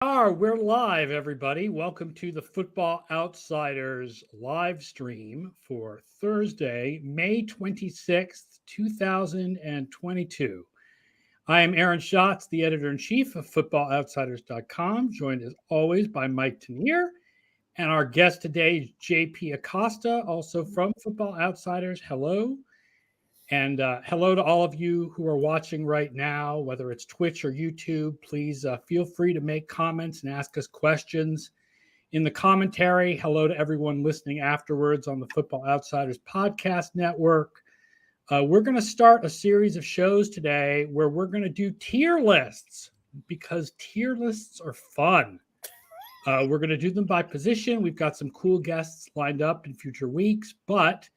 We're live, everybody. Welcome to the Football Outsiders live stream for Thursday, May 26th, 2022. I am Aaron Schatz, the editor-in-chief of FootballOutsiders.com, joined as always by Mike Tanier. And our guest today is JP Acosta, also from Football Outsiders. Hello. And hello to all of you who are watching right now, whether it's Twitch or YouTube. Please feel free to make comments and ask us questions in the commentary. Hello to everyone listening afterwards on the Football Outsiders podcast network. We're going to start a series of shows today where we're going to do tier lists because tier lists are fun. We're going to do them by position. We've got some cool guests lined up in future weeks, but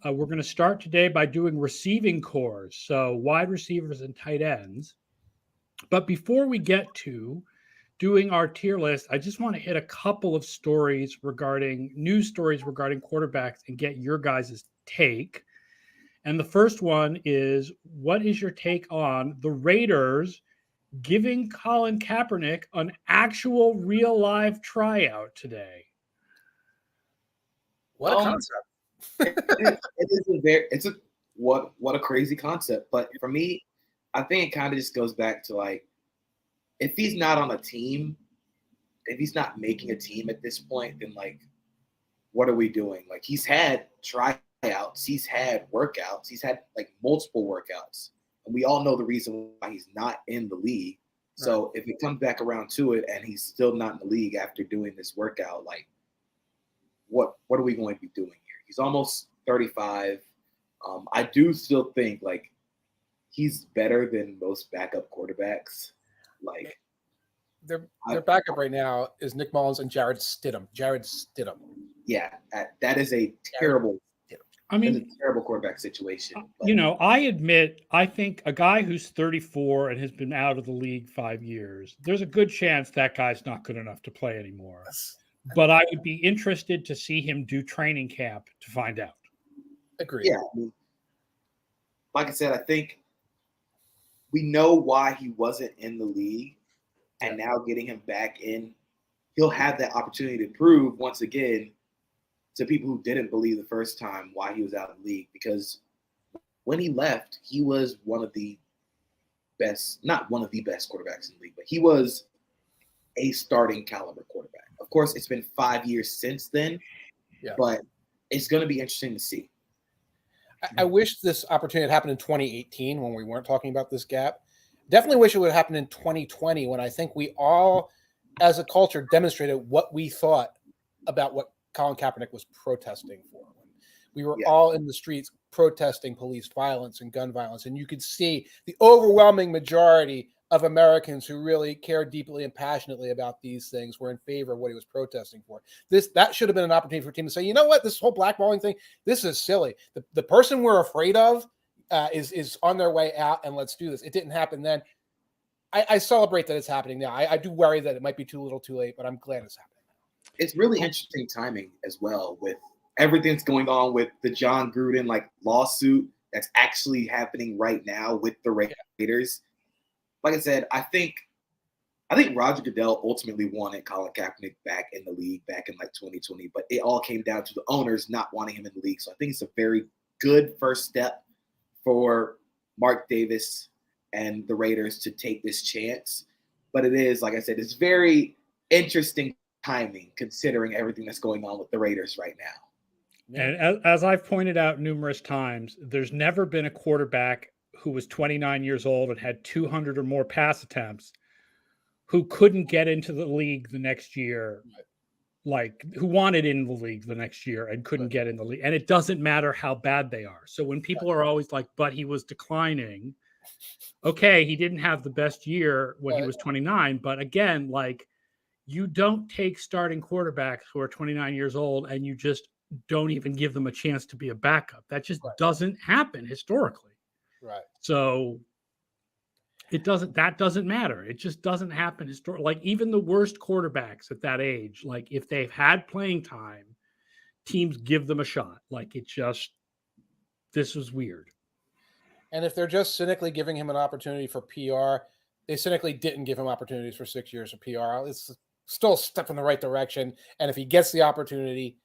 we're going to start today by doing receiving cores, so wide receivers and tight ends. But before we get to doing our tier list, I just want to hit a couple of news stories regarding quarterbacks and get your guys' take. And the first one is, what is your take on the Raiders giving Colin Kaepernick an actual real-life tryout today? What a concept. What a crazy concept. But for me, I think it kind of just goes back to, like, if he's not on a team, if he's not making a team at this point, then, like, what are we doing? Like, he's had tryouts, he's had workouts, he's had, like, multiple workouts, and we all know the reason why he's not in the league. So if it comes back around to it and he's still not in the league after doing this workout, like, what are we going to be doing here? He's almost 35. I do still think, like, he's better than most backup quarterbacks. Like, their backup right now is Nick Mullins and Jared Stidham. Yeah, that is a terrible. It's a terrible quarterback situation. But, I admit, I think a guy who's 34 and has been out of the league 5 years, there's a good chance that guy's not good enough to play anymore. But I would be interested to see him do training camp to find out. Agreed. Yeah. Like I said, I think we know why he wasn't in the league, and now getting him back in, he'll have that opportunity to prove once again to people who didn't believe the first time why he was out of the league. Because when he left, he was one of the best, not one of the best quarterbacks in the league, but he was a starting caliber quarterback. Of course, it's been 5 years since then, but it's going to be interesting to see. I wish this opportunity had happened in 2018 when we weren't talking about this gap. Definitely wish it would have happened in 2020 when I think we all, as a culture, demonstrated what we thought about what Colin Kaepernick was protesting for. We were all in the streets protesting police violence and gun violence, and you could see the overwhelming majority of Americans who really care deeply and passionately about these things were in favor of what he was protesting for. That should have been an opportunity for a team to say, you know what, this whole blackballing thing, this is silly. The person we're afraid of is on their way out, and let's do this. It didn't happen then. I celebrate that it's happening now. I do worry that it might be too little too late, but I'm glad it's happening now. It's really interesting timing as well with everything that's going on with the John Gruden lawsuit that's actually happening right now with the Raiders. Like I said, I think Roger Goodell ultimately wanted Colin Kaepernick back in the league back in 2020, but it all came down to the owners not wanting him in the league. So I think it's a very good first step for Mark Davis and the Raiders to take this chance. But it is, like I said, it's very interesting timing considering everything that's going on with the Raiders right now. And as I've pointed out numerous times, there's never been a quarterback who was 29 years old and had 200 or more pass attempts who couldn't get into the league the next year, like who wanted in the league the next year and couldn't get in the league. And it doesn't matter how bad they are. So when people are always like, but he was declining, okay, he didn't have the best year when he was 29. But again, like, you don't take starting quarterbacks who are 29 years old and you just don't even give them a chance to be a backup. That just doesn't happen historically. Right. So that doesn't matter. It just doesn't happen historically. Like, even the worst quarterbacks at that age, like, if they've had playing time, teams give them a shot. Like, this was weird. And if they're just cynically giving him an opportunity for PR, they cynically didn't give him opportunities for 6 years of PR. It's still a step in the right direction. And if he gets the opportunity,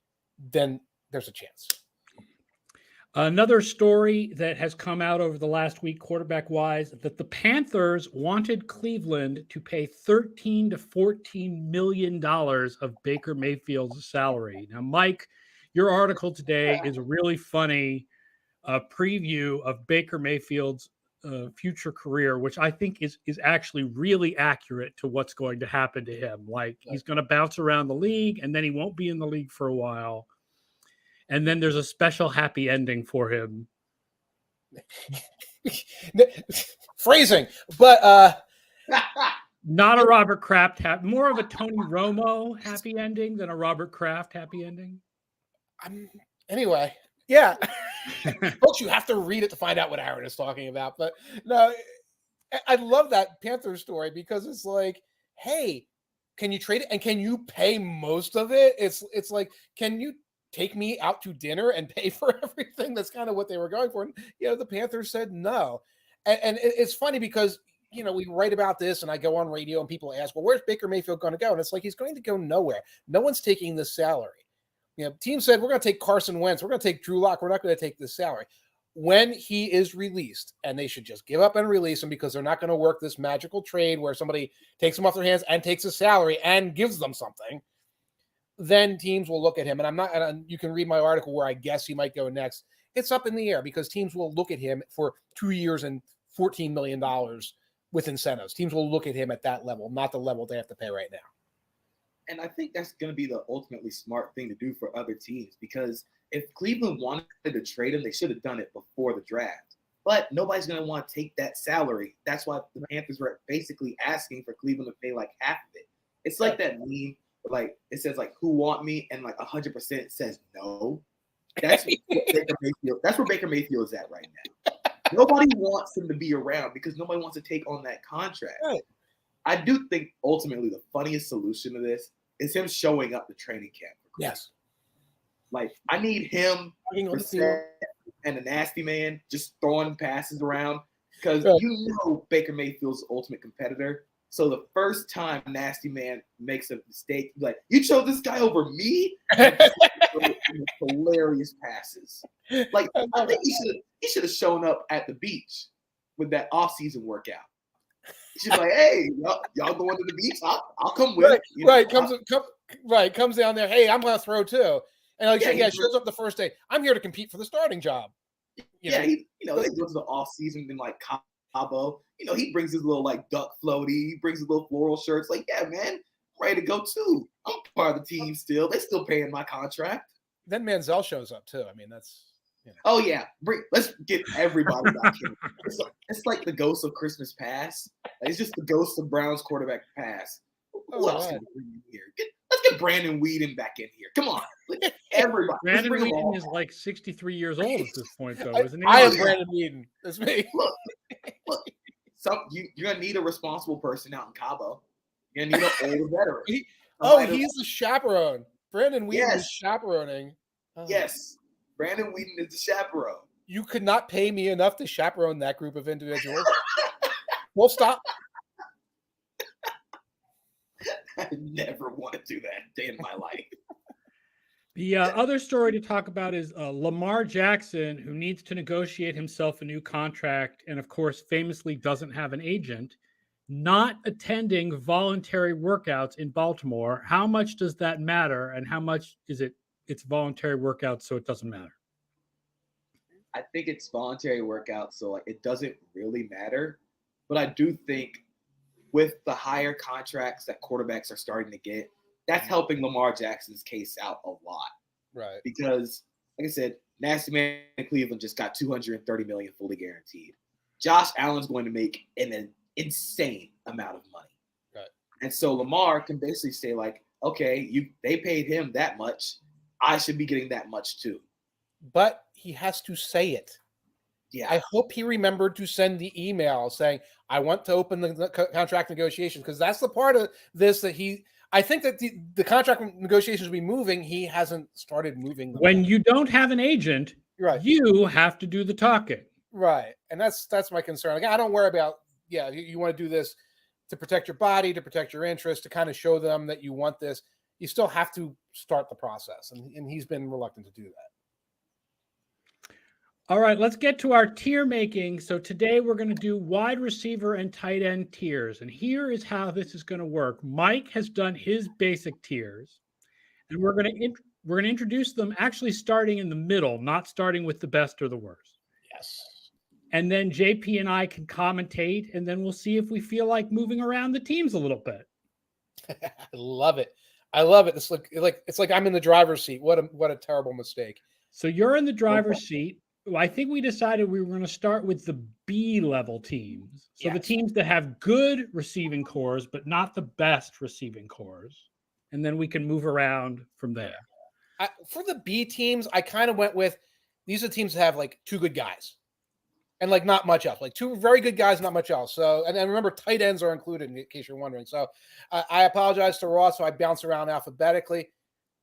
then there's a chance. Another story that has come out over the last week, quarterback-wise, that the Panthers wanted Cleveland to pay $13 to $14 million of Baker Mayfield's salary. Now, Mike, your article today is a really funny preview of Baker Mayfield's future career, which I think is actually really accurate to what's going to happen to him. Like, he's going to bounce around the league, and then he won't be in the league for a while. And then there's a special happy ending for him. Phrasing, but not a Robert Kraft, more of a Tony Romo happy ending than a Robert Kraft happy ending. Anyway, yeah. Folks, you have to read it to find out what Aaron is talking about. But no, I love that Panthers story because it's like, hey, can you trade it? And can you pay most of it? It's like, can you take me out to dinner and pay for everything? That's kind of what they were going for. And, the Panthers said no. And it's funny because, we write about this and I go on radio and people ask, well, where's Baker Mayfield going to go? And it's like, he's going to go nowhere. No one's taking this salary. Team said, we're going to take Carson Wentz. We're going to take Drew Lock. We're not going to take this salary. When he is released, and they should just give up and release him because they're not going to work this magical trade where somebody takes him off their hands and takes his salary and gives them something, then teams will look at him. And you can read my article where I guess he might go next. It's up in the air because teams will look at him for 2 years and $14 million with incentives. Teams will look at him at that level, not the level they have to pay right now. And I think that's going to be the ultimately smart thing to do for other teams, because if Cleveland wanted to trade him, they should have done it before the draft. But nobody's going to want to take that salary. That's why the Panthers were basically asking for Cleveland to pay like half of it. It's like that meme, like it says like, who want me? And like 100% says no. That's where Baker Mayfield is at right now. Nobody wants him to be around because nobody wants to take on that contract. Right. I do think ultimately the funniest solution to this is him showing up to training camp. Yes. Like, I need him and the nasty man just throwing passes around because Baker Mayfield's the ultimate competitor. So the first time Nasty Man makes a mistake, like, you chose this guy over me? Hilarious passes. Like, I think he should have shown up at the beach with that off-season workout. She's like, hey, y'all going to the beach? I'll come with. Comes down there. Hey, I'm going to throw too. And shows up the first day. I'm here to compete for the starting job. They go to the off season in like Cabo. He brings his little like duck floaty. He brings his little floral shirts. Like, yeah, man, I'm ready to go too. I'm part of the team still. They're still paying my contract. Then Manziel shows up too. I mean, that's. Oh yeah, let's get everybody back in. It's like the ghost of Christmas Pass. It's just the ghost of Browns quarterback pass. Who else can we bring in here? Let's get Brandon Whedon back in here. Come on, everybody. Brandon Whedon is like 63 years old at this point, though, isn't he? I am Brandon Whedon. That's me. Look. You're gonna need a responsible person out in Cabo. You're gonna need an older veteran. He's the chaperone. Brandon Whedon is chaperoning. Oh. Yes. Brandon Whedon is the chaperone. You could not pay me enough to chaperone that group of individuals. We'll stop. I never want to do that day in my life. The other story to talk about is Lamar Jackson, who needs to negotiate himself a new contract and, of course, famously doesn't have an agent, not attending voluntary workouts in Baltimore. How much does that matter, and how much is it's voluntary workouts, so it doesn't matter? I think it's voluntary workouts, so like it doesn't really matter. But I do think with the higher contracts that quarterbacks are starting to get, that's helping Lamar Jackson's case out a lot. Right. Because, like I said, Nasty Man in Cleveland just got $230 million fully guaranteed. Josh Allen's going to make an insane amount of money. Right. And so Lamar can basically say, like, okay, they paid him that much. I should be getting that much too. But he has to say it. Yeah. I hope he remembered to send the email saying, I want to open the contract negotiations, because that's the part of this that I think that the contract negotiations will be moving. He hasn't started moving them. When you don't have an agent, you have to do the talking. Right. And that's my concern. Like, I don't worry about, you want to do this. to protect your body, to protect your interests, to kind of show them that you want this, you still have to start the process. And he's been reluctant to do that. All right, let's get to our tier making. So today we're going to do wide receiver and tight end tiers. And here is how this is going to work. Mike has done his basic tiers, and we're going to introduce them actually starting in the middle, not starting with the best or the worst. Yes. And then JP and I can commentate, and then we'll see if we feel like moving around the teams a little bit. I love it. I love it. It's like I'm in the driver's seat. What a terrible mistake. So you're in the driver's seat. I think we decided we were going to start with the B level teams. So the teams that have good receiving cores, but not the best receiving cores. And then we can move around from there. For the B teams, I kind of went with, these are teams that have like two good guys and like not much else, like two very good guys, not much else. So, and remember, tight ends are included in case you're wondering. So I apologize to Ross. So I bounce around alphabetically.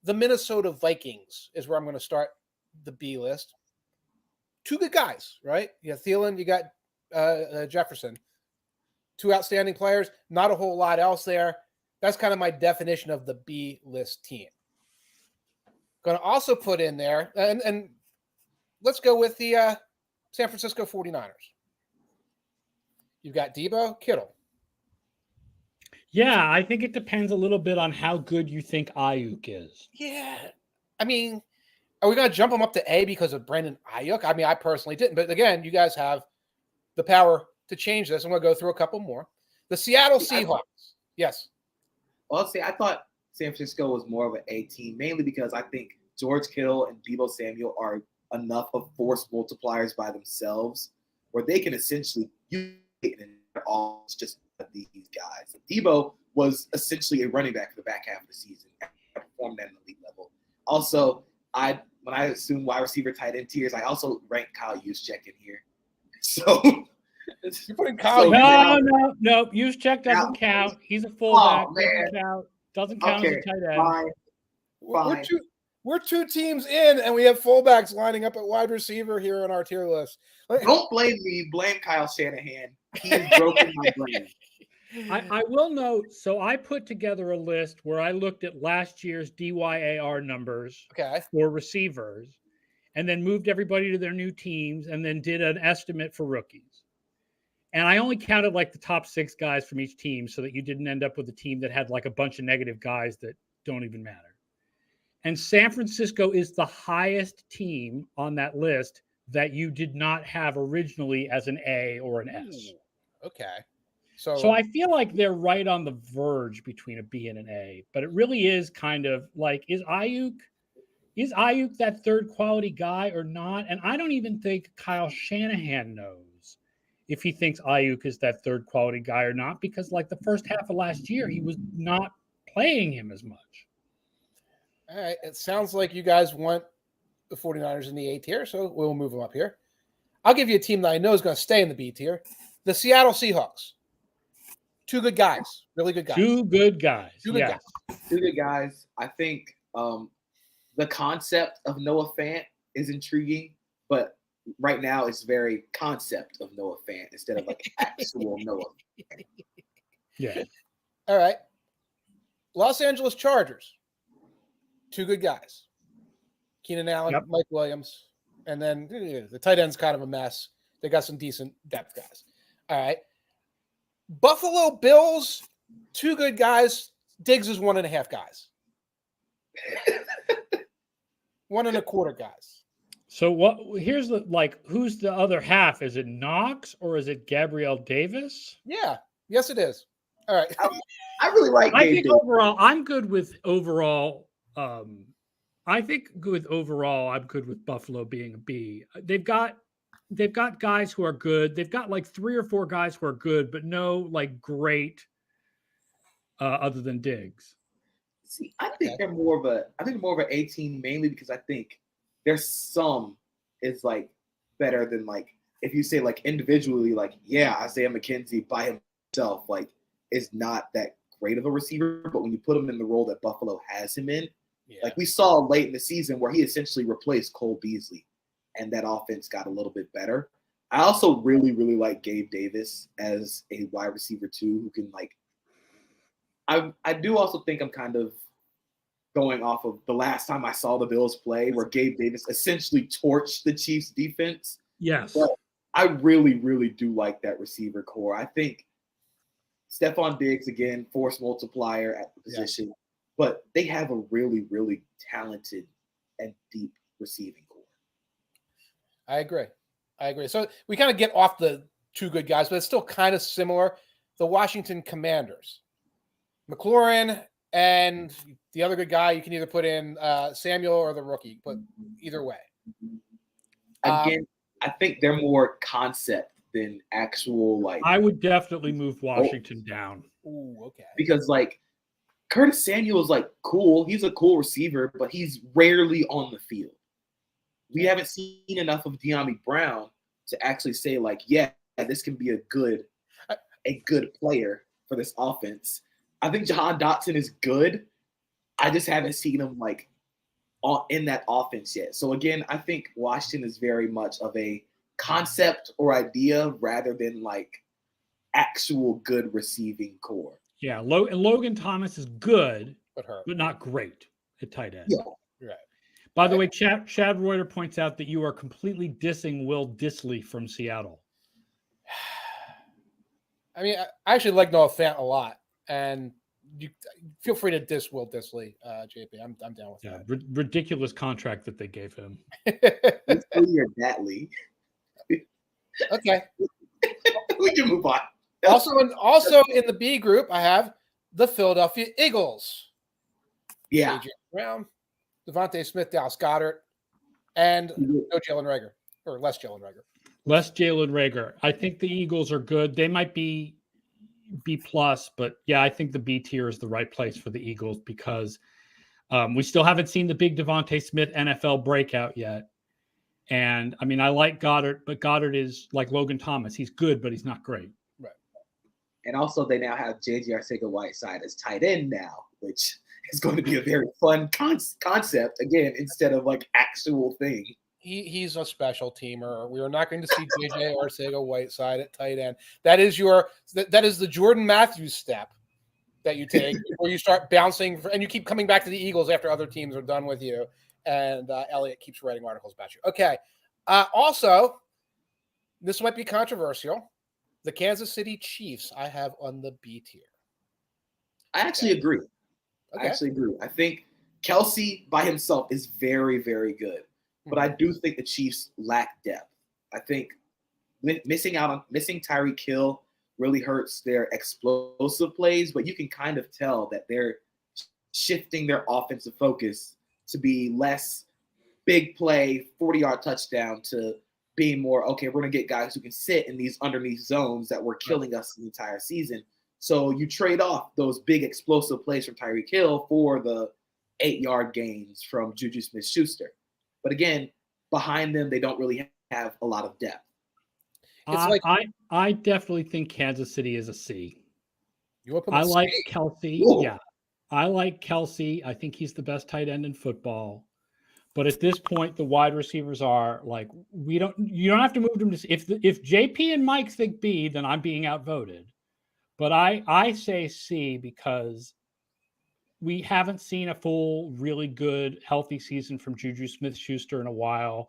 The Minnesota Vikings is where I'm going to start the B list. Two good guys, right? You got Thielen, you got Jefferson. Two outstanding players, not a whole lot else there. That's kind of my definition of the B list team. Going to also put in there, and let's go with the San Francisco 49ers. You've got Debo, Kittle. Yeah, I think it depends a little bit on how good you think Ayuk is. Yeah. I mean, are we going to jump him up to A because of Brandon Ayuk? I mean, I personally didn't. But again, you guys have the power to change this. I'm going to go through a couple more. The Seattle Seahawks. Yes. Well, see, I thought San Francisco was more of an A team, mainly because I think George Kittle and Deebo Samuel are enough of force multipliers by themselves where they can essentially use it and all just these guys. Deebo was essentially a running back for the back half of the season and performed at an elite level. Also, when I assume wide receiver tight end tiers, I also rank Kyle Juszczyk in here. So you're putting Kyle. No. Juszczyk doesn't count. He's a fullback. Doesn't count as a tight end. Fine. We're two teams in, and we have fullbacks lining up at wide receiver here on our tier list. Don't blame me. Blame Kyle Shanahan. He's broken my brain. I will note, so I put together a list where I looked at last year's DYAR numbers for receivers and then moved everybody to their new teams and then did an estimate for rookies. And I only counted like the top 6 guys from each team so that you didn't end up with a team that had like a bunch of negative guys that don't even matter. And San Francisco is the highest team on that list that you did not have originally as an A or an S. Okay. So I feel like they're right on the verge between a B and an A, but it really is kind of like, is Ayuk that third quality guy or not? And I don't even think Kyle Shanahan knows if he thinks Ayuk is that third quality guy or not, because like the first half of last year, he was not playing him as much. All right. It sounds like you guys want the 49ers in the A tier, so we'll move them up here. I'll give you a team that I know is going to stay in the B tier. The Seattle Seahawks. Two good guys. Really good guys. Two good guys. Two good guys. I think the concept of Noah Fant is intriguing, but right now it's very concept of Noah Fant instead of like actual Noah. Yeah. All right. Los Angeles Chargers. Two good guys. Keenan Allen, Mike Williams. And then the tight end's kind of a mess. They got some decent depth guys. All right. Buffalo Bills, two good guys. Diggs is 1.5 guys. 1.25 guys. So here's who's the other half? Is it Knox or is it Gabriel Davis? Yeah. Yes, it is. All right. I really like I think overall, I'm good with overall. I think with overall, I'm good with Buffalo being a B. They've got guys who are good. They've got like 3 or 4 guys who are good, but no like great other than Diggs. See, I think they're more of an A team mainly because I think their sum is like better than like if you say like individually, like Isaiah McKenzie by himself like is not that great of a receiver, but when you put him in the role that Buffalo has him in, like we saw late in the season where he essentially replaced Cole Beasley. And that offense got a little bit better. I also really, really like Gabe Davis as a wide receiver too, who can like I do also think I'm kind of going off of the last time I saw the Bills play, where Gabe Davis essentially torched the Chiefs defense. Yes. But I really, really do like that receiver core. I think Stephon Diggs, again, force multiplier at the position, but they have a really, really talented and deep receiving core. I agree. So we kind of get off the two good guys, but it's still kind of similar. The Washington Commanders, McLaurin, and the other good guy, you can either put in Samuel or the rookie, but either way. Again, I think they're more concept than actual, like. I would definitely move Washington down. Ooh, okay. Because, like, Curtis Samuel is, like, cool. He's a cool receiver, but he's rarely on the field. We haven't seen enough of De'Ami Brown to actually say, like, yeah, this can be a good player for this offense. I think Jahan Dotson is good. I just haven't seen him, like, in that offense yet. So, again, I think Washington is very much of a concept or idea rather than, like, actual good receiving core. Yeah, Logan Thomas is good, but not great at tight end. Yeah, right. By the way, Chad Reuter points out that you are completely dissing Will Dissly from Seattle. I mean, I actually like Noah Fant a lot, and you feel free to diss Will Dissly, JP. I'm down with that. Ridiculous contract that they gave him. It's clear that league. Okay, we can move on. Also in the B group, I have the Philadelphia Eagles. Yeah, A.J. Brown, Devontae Smith, Dallas Goedert, and no Jalen Reagor, or less Jalen Reagor. Less Jalen Reagor. I think the Eagles are good. They might be B+, but yeah, I think the B tier is the right place for the Eagles because we still haven't seen the big Devontae Smith NFL breakout yet. And I mean, I like Goddard, but Goddard is like Logan Thomas. He's good, but he's not great. Right. And also they now have J.J. Arcega-Whiteside as tight end now, which is going to be a very fun concept, again, instead of like actual thing. He's a special teamer. We are not going to see J.J. Arcega-Whiteside at tight end. That is the Jordan Matthews step that you take where you start bouncing, and you keep coming back to the Eagles after other teams are done with you. And Elliot keeps writing articles about you. Okay. Also, this might be controversial. The Kansas City Chiefs I have on the B tier. I actually agree. Okay. I think Kelsey by himself is very, very good. But I do think the Chiefs lack depth. I think missing Tyreek Hill really hurts their explosive plays, but you can kind of tell that they're shifting their offensive focus to be less big play, 40-yard touchdown to being more, okay, we're going to get guys who can sit in these underneath zones that were killing us the entire season. So you trade off those big explosive plays from Tyreek Hill for the 8-yard gains from Juju Smith-Schuster. But again, behind them, they don't really have a lot of depth. I definitely think Kansas City is a C. I like Kelsey. Ooh. Yeah. I like Kelsey. I think he's the best tight end in football. But at this point, the wide receivers are like, you don't have to move them to, if JP and Mike think B, then I'm being outvoted. But I say C because we haven't seen a full, really good, healthy season from Juju Smith-Schuster in a while.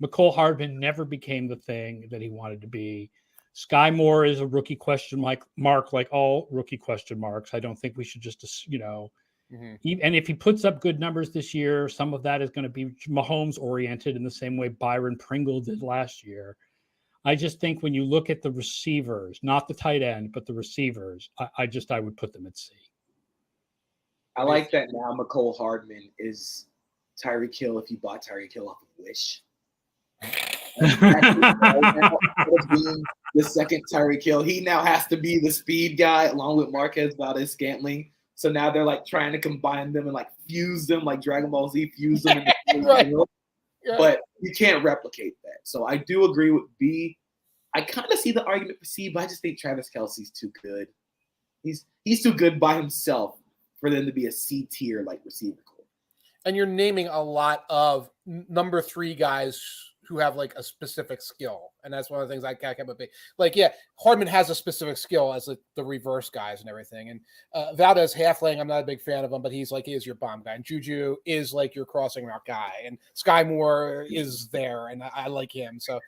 McCole Hardman never became the thing that he wanted to be. Sky Moore is a rookie question mark, like all rookie question marks. I don't think we should just, and if he puts up good numbers this year, some of that is going to be Mahomes oriented in the same way Byron Pringle did last year. I just think when you look at the receivers, not the tight end, but the receivers, I would put them at C. I like that now McCole Hardman is Tyreek Hill if you bought Tyreek Hill off of Wish. Being the second Tyreek Hill, he now has to be the speed guy along with Marquez Valdez-Scantling. So now they're like trying to combine them and like fuse them like Dragon Ball Z, fuse them. Right. But you can't replicate that. So I do agree with B. I kind of see the argument for C, but I just think Travis Kelce's too good. He's too good by himself for them to be a C tier like receiver core. And you're naming a lot of number 3 guys who have like a specific skill, and that's one of the things I can't with me. Like, yeah, Hardman has a specific skill as the reverse guys and everything. And Valdez Halfling, I'm not a big fan of him, but he is your bomb guy. And Juju is like your crossing route guy, and Sky Moore is there, and I like him. So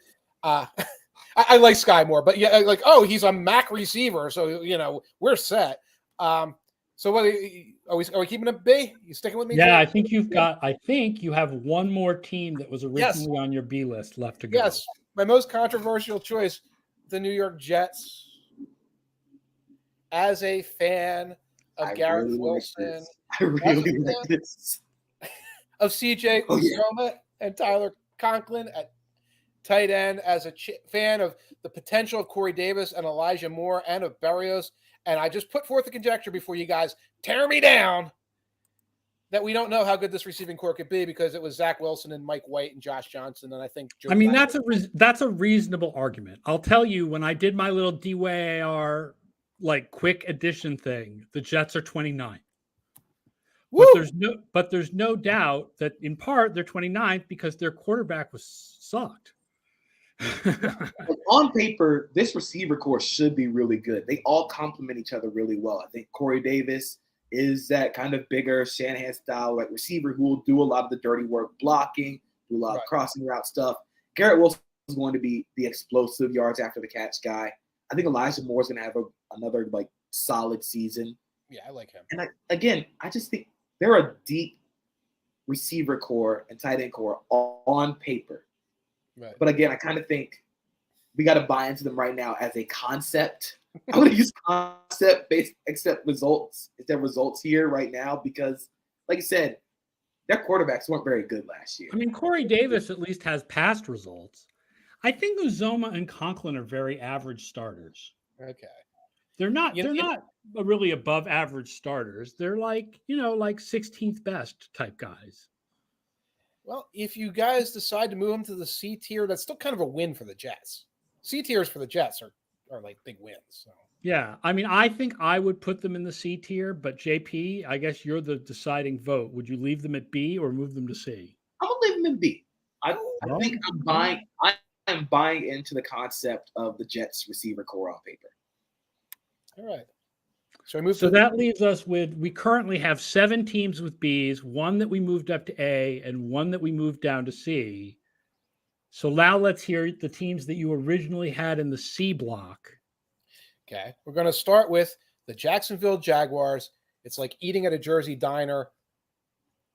I like Sky Moore, but yeah, like, oh, he's a MAC receiver, so we're set. So what are we keeping it B? You sticking with me? Yeah, Jay? I think you have one more team that was originally on your B list left to go. Yes, my most controversial choice, the New York Jets. As a fan of Garrett Wilson, I really like this. Of CJ Uzomah and Tyler Conklin at tight end, as a fan of the potential of Corey Davis and Elijah Moore and of Berrios. And I just put forth a conjecture before you guys tear me down that we don't know how good this receiving core could be because it was Zach Wilson and Mike White and Josh Johnson. And I think that's a reasonable argument. I'll tell you, when I did my little DYAR like quick addition thing, the Jets are 29th. But there's no doubt that in part they're 29th because their quarterback was sucked. On paper, this receiver core should be really good. They all complement each other really well. I think Corey Davis is that kind of bigger Shanahan style like receiver who will do a lot of the dirty work, blocking, do a lot of crossing route stuff. Garrett Wilson is going to be the explosive yards after the catch guy. I think Elijah Moore is going to have another like solid season. Yeah, I like him. And I just think they're a deep receiver core and tight end core on paper. Right. But again, I kind of think we got to buy into them right now as a concept. I'm going to use concept-based accept results instead of results here right now because, like you said, their quarterbacks weren't very good last year. I mean, Corey Davis at least has past results. I think Uzomah and Conklin are very average starters. Okay. They're not really above average starters. They're like 16th best type guys. Well, if you guys decide to move them to the C tier, that's still kind of a win for the Jets. C tiers for the Jets are like big wins. So. Yeah. I mean, I think I would put them in the C tier, but JP, I guess you're the deciding vote. Would you leave them at B or move them to C? I'm going to leave them in B. I think I am buying into the concept of the Jets receiver core on paper. All right. So that leaves us with, we currently have 7 teams with Bs, 1 that we moved up to A and 1 that we moved down to C. So now let's hear the teams that you originally had in the C block. Okay. We're going to start with the Jacksonville Jaguars. It's like eating at a Jersey diner.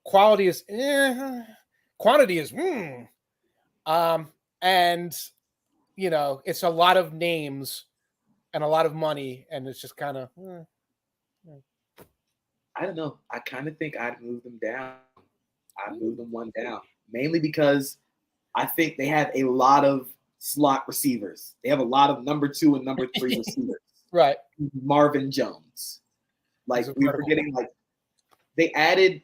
Quality is, quantity is, and, it's a lot of names and a lot of money, and it's just kind of, I don't know. I kind of think I'd move them down. I'd move them 1 down, mainly because I think they have a lot of slot receivers. They have a lot of number 2 and number 3 receivers. Right. Marvin Jones. Like, we were getting, like, they added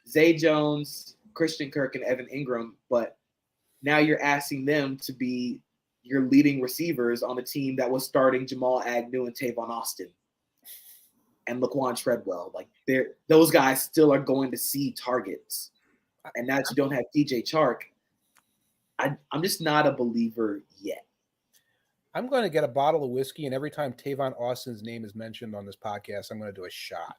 Zay Jones, Christian Kirk, and Evan Ingram, but now you're asking them to be your leading receivers on a team that was starting Jamal Agnew and Tavon Austin and Laquan Treadwell. Like, those guys still are going to see targets. And now that you don't have DJ Chark, I'm just not a believer yet. I'm going to get a bottle of whiskey, and every time Tavon Austin's name is mentioned on this podcast, I'm going to do a shot.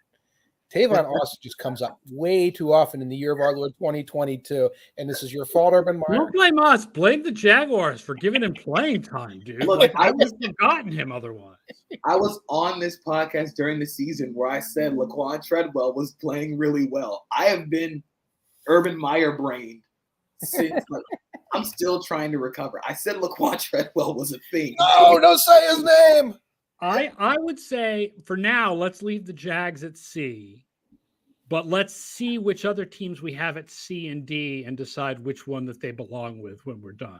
Tavon Austin just comes up way too often in the year of our Lord 2022, and this is your fault, Urban Meyer. Don't blame us. Blame the Jaguars for giving him playing time, dude. Look, I would have forgotten him otherwise. I was on this podcast during the season where I said Laquan Treadwell was playing really well. I have been Urban Meyer brained since. I'm still trying to recover. I said Laquan Treadwell was a thing. No, don't say his name. I would say for now, let's leave the Jags at C, but let's see which other teams we have at C and D and decide which one that they belong with when we're done.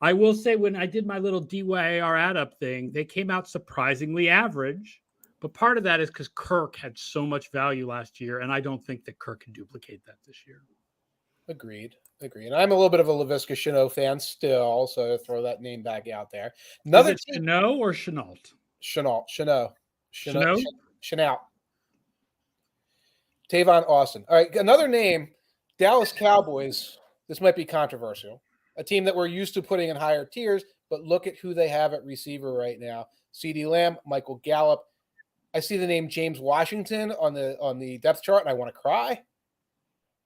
I will say when I did my little DYAR add-up thing, they came out surprisingly average, but part of that is because Kirk had so much value last year, and I don't think that Kirk can duplicate that this year. Agreed. And I'm a little bit of a Laviska Shenault fan still, so throw that name back out there. Another is it Shenault or Chenault? Shenault. Tavon Austin. All right, another name, Dallas Cowboys. This might be controversial. a team that we're used to putting in higher tiers, but look at who they have at receiver right now. CeeDee Lamb, Michael Gallup. I see the name James Washington on the depth chart, and I want to cry.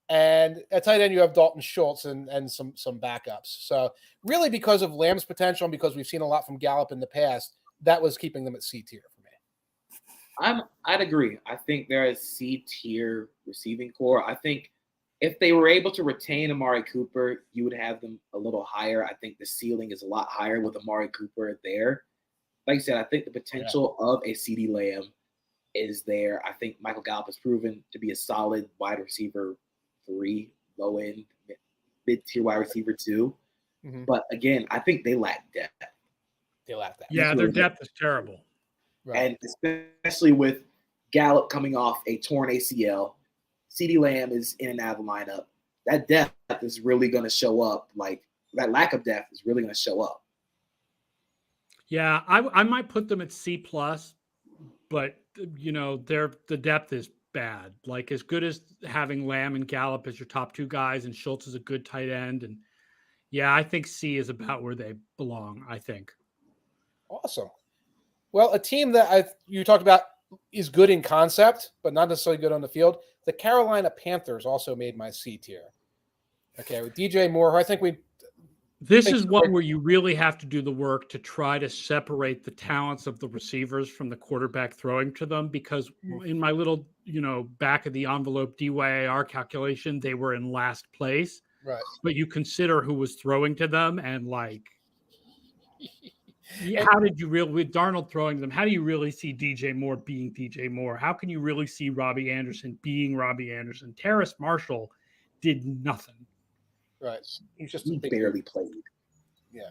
And at tight end, you have Dalton Schultz and some backups. So really because of Lamb's potential and because we've seen a lot from Gallup in the past, that was keeping them at C tier for me. I'd agree. I think they're a C tier receiving core. I think if they were able to retain Amari Cooper, you would have them a little higher. I think the ceiling is a lot higher with Amari Cooper there. Like I said, I think the potential of a CeeDee Lamb is there. I think Michael Gallup has proven to be a solid wide receiver 3, low end, mid tier wide receiver 2. Mm-hmm. But again, I think they lack depth. They lack that. Yeah, their depth is terrible. Right. And especially with Gallup coming off a torn ACL, CeeDee Lamb is in and out of the lineup. That depth is really going to show up. Like that lack of depth is really going to show up. Yeah, I might put them at C+, but the depth is bad. Like as good as having Lamb and Gallup as your top 2 guys, and Schultz is a good tight end. And yeah, I think C is about where they belong, I think. Awesome. Well, a team that you talked about is good in concept, but not necessarily good on the field. The Carolina Panthers also made my C tier. Okay, with DJ Moore, who I think This is one where you really have to do the work to try to separate the talents of the receivers from the quarterback throwing to them, because in my little, back of the envelope DYAR calculation, they were in last place. Right. But you consider who was throwing to them and how did you really, with Darnold throwing to them, how do you really see DJ Moore being DJ Moore? How can you really see Robbie Anderson being Robbie Anderson? Terrace Marshall did nothing. Right. He barely played. Yeah.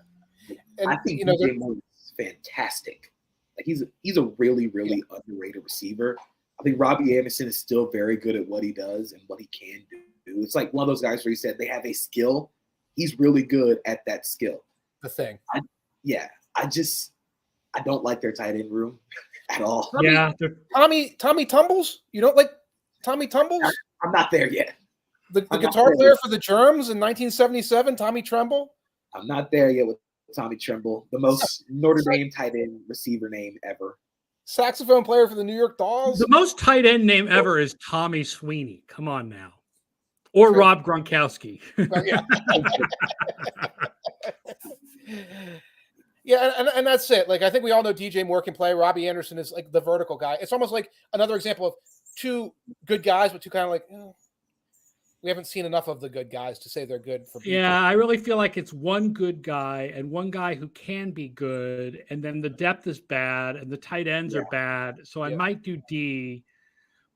And, I think DJ Moore is fantastic. Like he's a really, really underrated receiver. I think Robbie Anderson is still very good at what he does and what he can do. It's like one of those guys where you said they have a skill. He's really good at that skill. The thing. I don't like their tight end room at all. Tommy Tumbles? You don't like Tommy Tumbles? I'm not there yet. The guitar player for the Germs in 1977, Tommy Tremble? I'm not there yet with Tommy Tremble, the most Notre Dame tight end receiver name ever. Saxophone player for the New York Dolls? The most tight end name ever is Tommy Sweeney. Come on now. Or Rob Gronkowski. Yeah, and that's it. Like, I think we all know DJ Moore can play. Robbie Anderson is like the vertical guy. It's almost like another example of 2 good guys, but 2 kind of like, we haven't seen enough of the good guys to say they're good for people. Yeah, I really feel like it's one good guy and one guy who can be good, and then the depth is bad and the tight ends are bad. So I might do D.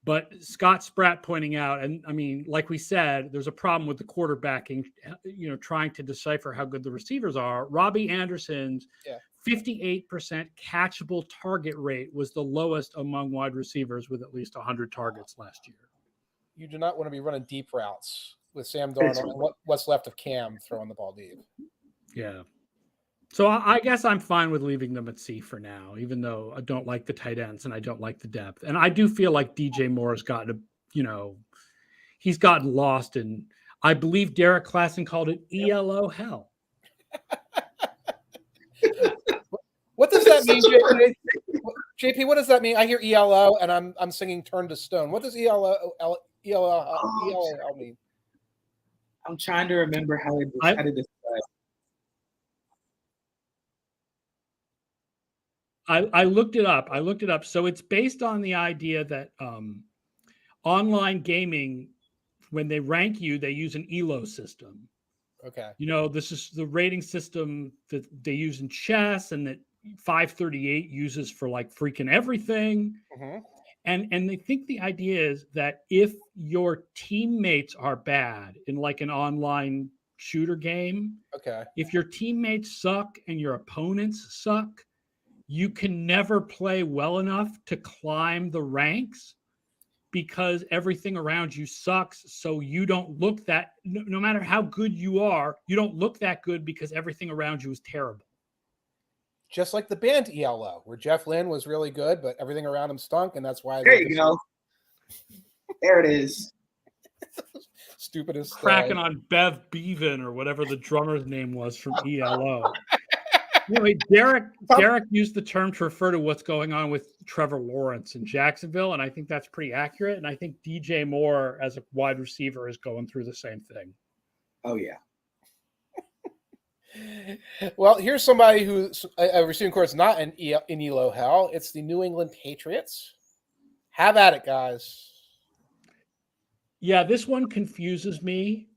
But Scott Spratt pointing out, and I mean, like we said, there's a problem with the quarterbacking, trying to decipher how good the receivers are. Robbie Anderson's 58% catchable target rate was the lowest among wide receivers with at least 100 targets last year. You do not want to be running deep routes with Sam Darnold and what's left of Cam throwing the ball deep. Yeah. So I guess I'm fine with leaving them at C for now, even though I don't like the tight ends and I don't like the depth. And I do feel like DJ Moore has gotten, he's gotten lost in, I believe Derek Klassen called it ELO hell. What does that mean, JP? JP, what does that mean? I hear ELO and I'm singing Turn to Stone. What does ELO mean? I'm trying to remember how to describe. I looked it up. So it's based on the idea that online gaming, when they rank you, they use an ELO system. Okay. This is the rating system that they use in chess and that 538 uses for like freaking everything. Mm-hmm. And they think the idea is that if your teammates are bad in like an online shooter game, if your teammates suck and your opponents suck, you can never play well enough to climb the ranks because everything around you sucks. So you don't look that, no matter how good you are, you don't look that good because everything around you is terrible. Just like the band ELO, where Jeff Lynne was really good, but everything around him stunk, and that's why. There you go. There it is. Stupidest. Cracking on Bev Bevan or whatever the drummer's name was from ELO. Anyway, Derek used the term to refer to what's going on with Trevor Lawrence in Jacksonville, and I think that's pretty accurate. And I think DJ Moore as a wide receiver is going through the same thing. Oh, yeah. Well, here's somebody who's a receiving core is not in ELO hell. It's the New England Patriots. Have at it, guys. Yeah, this one confuses me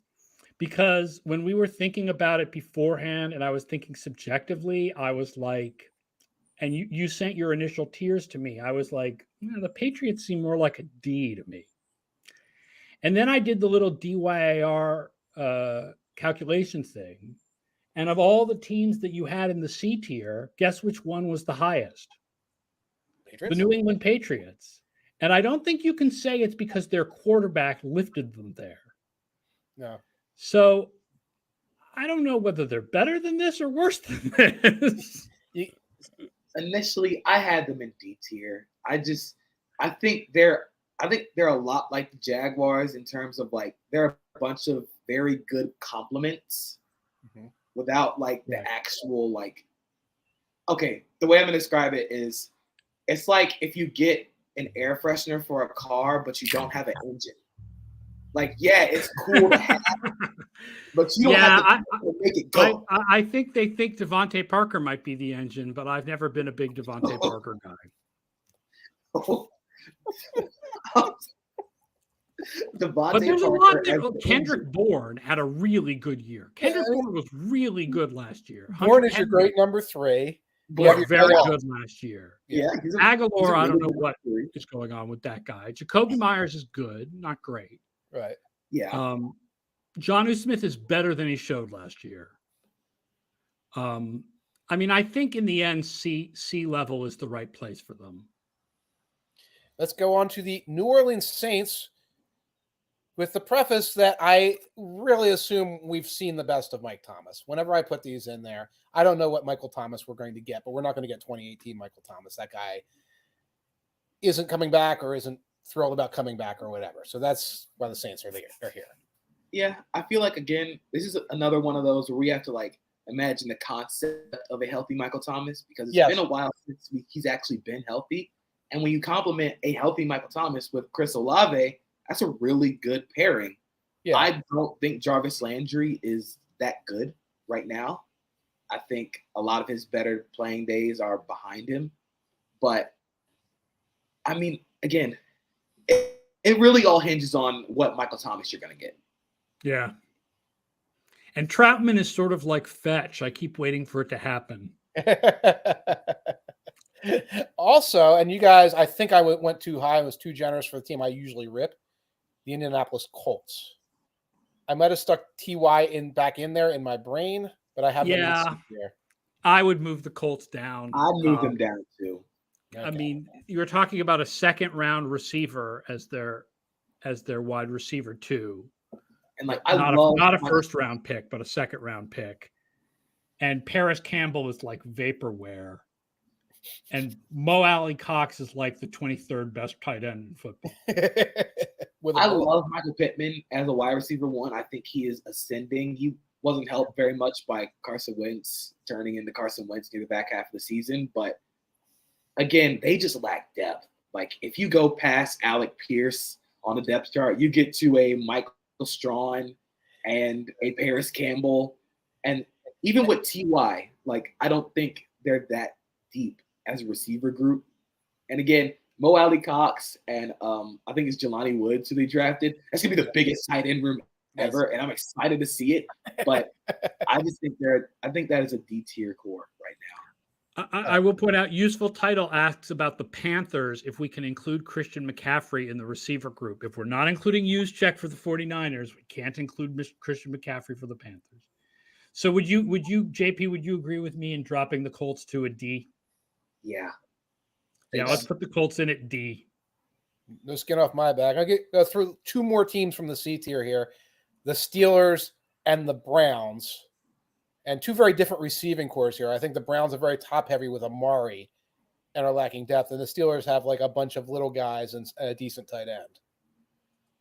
because when we were thinking about it beforehand and I was thinking subjectively, I was like, and you sent your initial tiers to me. I was like, the Patriots seem more like a D to me. And then I did the little DYAR calculation thing. And of all the teams that you had in the C tier, guess which one was the highest? Patriots? The New England Patriots. And I don't think you can say it's because their quarterback lifted them there. No. So I don't know whether they're better than this or worse than this. Initially, I had them in D tier. I think they're a lot like the Jaguars in terms of like they're a bunch of very good compliments without like the actual like. Okay, the way I'm gonna describe it is, it's like if you get an air freshener for a car, but you don't have an engine. Like, yeah, it's cool to have, but you don't have to make it go. I think they think Devontae Parker might be the engine, but I've never been a big Devontae Parker guy. But there's a lot there. Kendrick Bourne had a really good year. Kendrick Bourne was really good last year. Bourne is your great number 3. Bourne very good last year. Yeah. Aguilar, I don't know what is going on with that guy. Jacoby Myers is good, not great. Right. Yeah. Jonnu Smith is better than he showed last year. I mean, I think in the end, C level is the right place for them. Let's go on to the New Orleans Saints with the preface that I really assume we've seen the best of Mike Thomas. Whenever I put these in there, I don't know what Michael Thomas we're going to get, but we're not going to get 2018 Michael Thomas. That guy isn't coming back or isn't thrilled about coming back or whatever. So that's why the Saints are here. Yeah, I feel like, again, this is another one of those where we have to like imagine the concept of a healthy Michael Thomas, because it's been a while since he's actually been healthy. And when you compliment a healthy Michael Thomas with Chris Olave, that's a really good pairing. Yeah. I don't think Jarvis Landry is that good right now. I think a lot of his better playing days are behind him. But, I mean, again, it really all hinges on what Michael Thomas you're going to get. Yeah. And Troutman is sort of like Fetch. I keep waiting for it to happen. Also, and you guys, I think I went too high. I was too generous for the team I usually rip. The Indianapolis Colts. I might have stuck TY back in there in my brain, but I have them here. I would move the Colts down. I'd move them down too. Okay. I mean, you were talking about a second round receiver as their wide receiver too. And like not a first round pick, but a second round pick. And Paris Campbell is like vaporware. And Mo Alley Cox is like the 23rd best tight end in football. I love Michael Pittman as a wide receiver 1. I think he is ascending. He wasn't helped very much by Carson Wentz turning into Carson Wentz near the back half of the season. But again, they just lack depth. Like if you go past Alec Pierce on the depth chart, you get to a Michael Strawn and a Paris Campbell. And even with TY, like I don't think they're that deep as a receiver group. And again, Mo Alley Cox and I think it's Jelani Woods who they drafted. That's gonna be the biggest tight end room ever, and I'm excited to see it. But I just think that is a D tier core right now. I will point out, Useful Title asks about the Panthers if we can include Christian McCaffrey in the receiver group. If we're not including Juszczyk for the 49ers, we can't include Christian McCaffrey for the Panthers. So would you, JP, would you agree with me in dropping the Colts to a D? Yeah. Yeah, let's put the Colts in at D. No skin off my back. I'll go through 2 more teams from the C tier here. The Steelers and the Browns. And 2 very different receiving cores here. I think the Browns are very top-heavy with Amari and are lacking depth. And the Steelers have like a bunch of little guys and a decent tight end.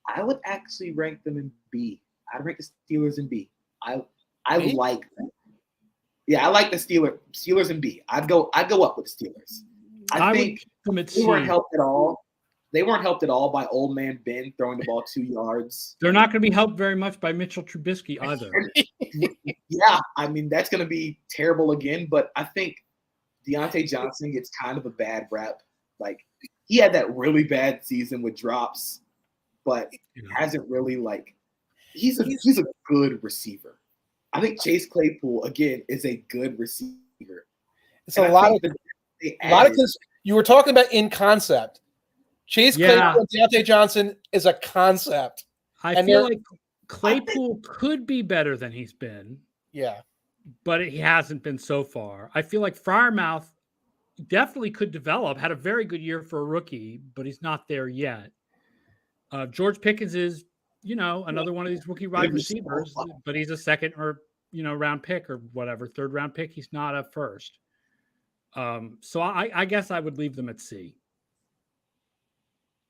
I would actually rank them in B. I'd rank the Steelers in B. I B? like them. Yeah, I like the Steelers in B. I'd go up with the Steelers. I think they weren't helped at all. They weren't helped at all by old man Ben throwing the ball 2 yards. They're not going to be helped very much by Mitchell Trubisky either. Yeah, I mean, that's going to be terrible again. But I think Deontay Johnson gets kind of a bad rep. Like, he had that really bad season with drops, but hasn't really, like, he's a good receiver. I think Chase Claypool, again, is a good receiver. It's a lot of because you were talking about in concept. Chase Claypool and Deontay Johnson is a concept. I feel like Claypool could be better than he's been. Yeah. But he hasn't been so far. I feel like Freiermuth definitely could develop, had a very good year for a rookie, but he's not there yet. George Pickens is, another one of these rookie wide receivers, but he's a second or, round pick or whatever, third round pick. He's not a first. So I guess I would leave them at C.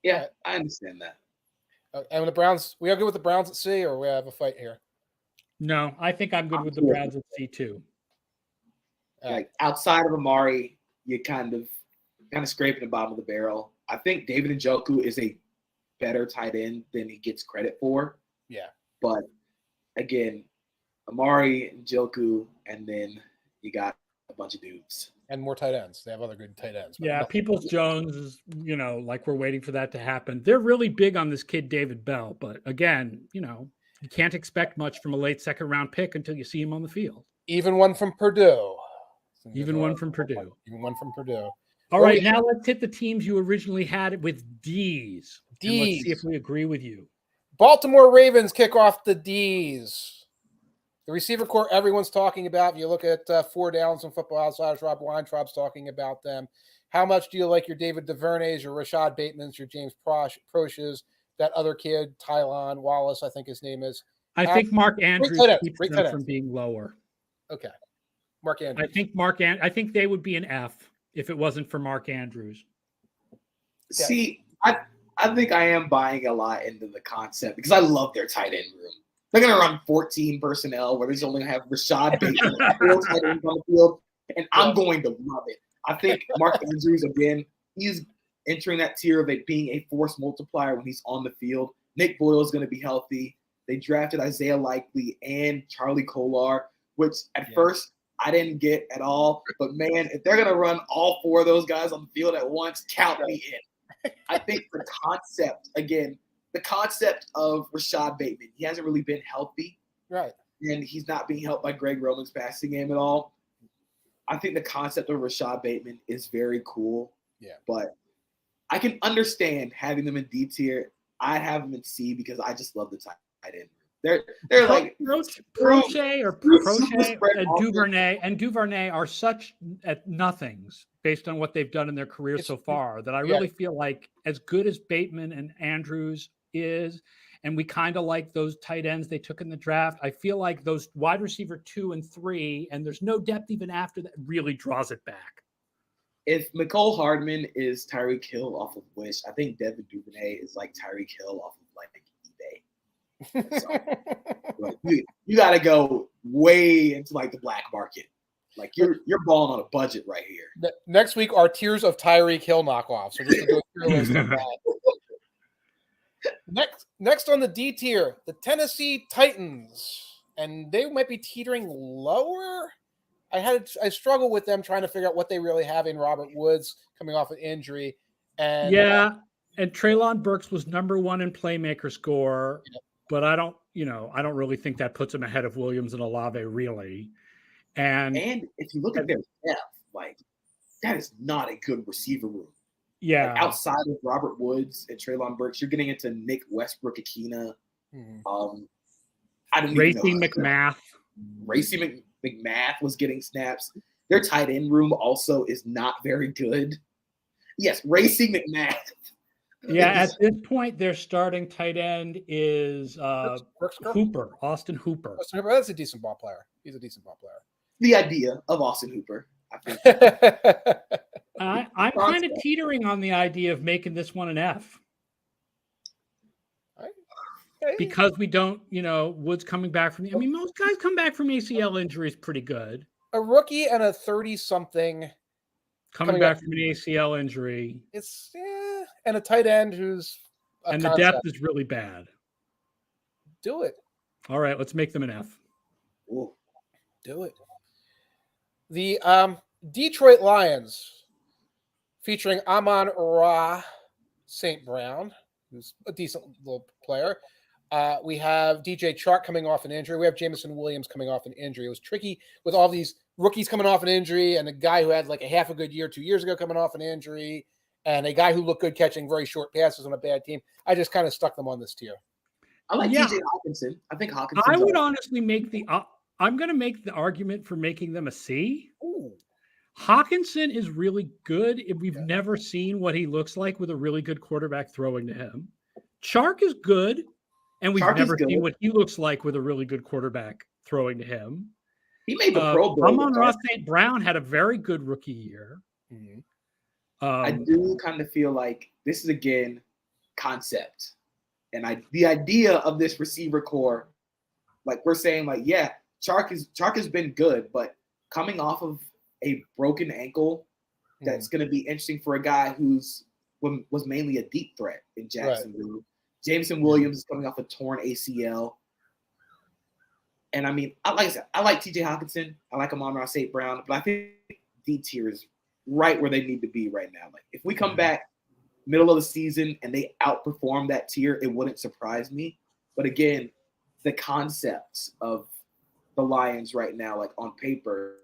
Yeah, I understand that. And the Browns, we are good with the Browns at C, or we have a fight here? No, I think I'm good with the Browns at C too. Like outside of Amari, you're kind of scraping the bottom of the barrel. I think David Njoku is a better tight end than he gets credit for. Yeah. But again, Amari, Njoku, and then you got a bunch of dudes. And more tight ends. They have other good tight ends. Yeah, Peoples-Jones is, like we're waiting for that to happen. They're really big on this kid, David Bell. But again, you can't expect much from a late second round pick until you see him on the field. Even one from Purdue. Even one from Purdue. All right, now let's hit the teams you originally had with D's. D's. And let's see if we agree with you. Baltimore Ravens kick off the D's. The receiver core everyone's talking about. If you look at 4 downs in Football Outsiders, Rob Weintraub's talking about them. How much do you like your David DuVernays, your Rashad Bateman's, your James Proches, that other kid, Tylan Wallace, I think his name is? I think Mark Andrews keeps them from being lower. Okay. Mark Andrews. I think they would be an F if it wasn't for Mark Andrews. See, I think I am buying a lot into the concept because I love their tight end room. They're going to run 14 personnel where they only have Rashad Bateman and 4 tight ends on the field, and I'm going to love it. I think Mark Andrews, again, he's entering that tier of it being a force multiplier when he's on the field. Nick Boyle is going to be healthy. They drafted Isaiah Likely and Charlie Kolar, which at first I didn't get at all. But, man, if they're going to run all 4 of those guys on the field at once, count me in. I think the concept of Rashad Bateman, he hasn't really been healthy. Right. And he's not being helped by Greg Roman's passing game at all. I think the concept of Rashad Bateman is very cool. Yeah. But I can understand having them in D tier. I have them in C because I just love the tight end. They're like Prochet and Duvernay are such at nothings based on what they've done in their career so far that I really feel like as good as Bateman and Andrews is, and we kind of like those tight ends they took in the draft, I feel like those wide receiver 2 and 3, and there's no depth even after that, really draws it back. If Mecole Hardman is Tyreek Hill off of Wish, I think Devin Duvernay is like Tyreek Hill off of like eBay. So, like, you got to go way into like the black market. Like you're balling on a budget right here. Next week, our tiers of Tyreek Hill knockoffs. So just to go through a list of that. Next on the D tier, the Tennessee Titans, and they might be teetering lower. I struggle with them trying to figure out what they really have in Robert Woods coming off an injury. And and Treylon Burks was number 1 in playmaker score, but I don't really think that puts him ahead of Williams and Olave really. And if you look at their depth, like that is not a good receiver room. Yeah. Like, outside of Robert Woods and Treylon Burks, you're getting into Nick Westbrook-Akina. I don't Racing McMath. Racing McMath was getting snaps. Their tight end room also is not very good. Yes, Racing McMath. Yeah, at this point, their starting tight end is Hooper, Austin Hooper. That's a decent ball player. He's a decent ball player. The idea of Austin Hooper, I think. I'm kind of teetering on the idea of making this one an F. because we don't, Woods coming back from. Most guys come back from ACL injuries pretty good. A rookie and a 30-something coming back from an ACL injury. It's and a tight end who's and the depth is really bad. Do it. All right, let's make them an F. Ooh. Do it. The Detroit Lions, featuring Amon-Ra St. Brown, who's a decent little player. We have DJ Chark coming off an injury. We have Jameson Williams coming off an injury. It was tricky with all these rookies coming off an injury and a guy who had like a half a good year 2 years ago coming off an injury and a guy who looked good catching very short passes on a bad team. I just kind of stuck them on this tier. I like TJ Hawkinson. I think Hawkinson. I would honestly make I'm going to make the argument for making them a C. Ooh. Hawkinson is really good. We've never seen what he looks like with a really good quarterback throwing to him. Chark is good, and we've never seen what he looks like with a really good quarterback throwing to him. He made the Pro Bowl. Amon-Ra St. Brown had a very good rookie year. Mm-hmm. I do kind of feel like this is, again, concept. And the idea of this receiver core, like we're saying, like, yeah, Chark has been good, but coming off of a broken ankle, that's going to be interesting for a guy was mainly a deep threat in Jacksonville. Right. Jameson Williams is coming off a torn ACL. And I like TJ Hawkinson. I like Amon-Ra St. Brown, but I think D tier is right where they need to be right now. Like if we come back middle of the season and they outperform that tier, it wouldn't surprise me. But again, the concepts of the Lions right now, like on paper,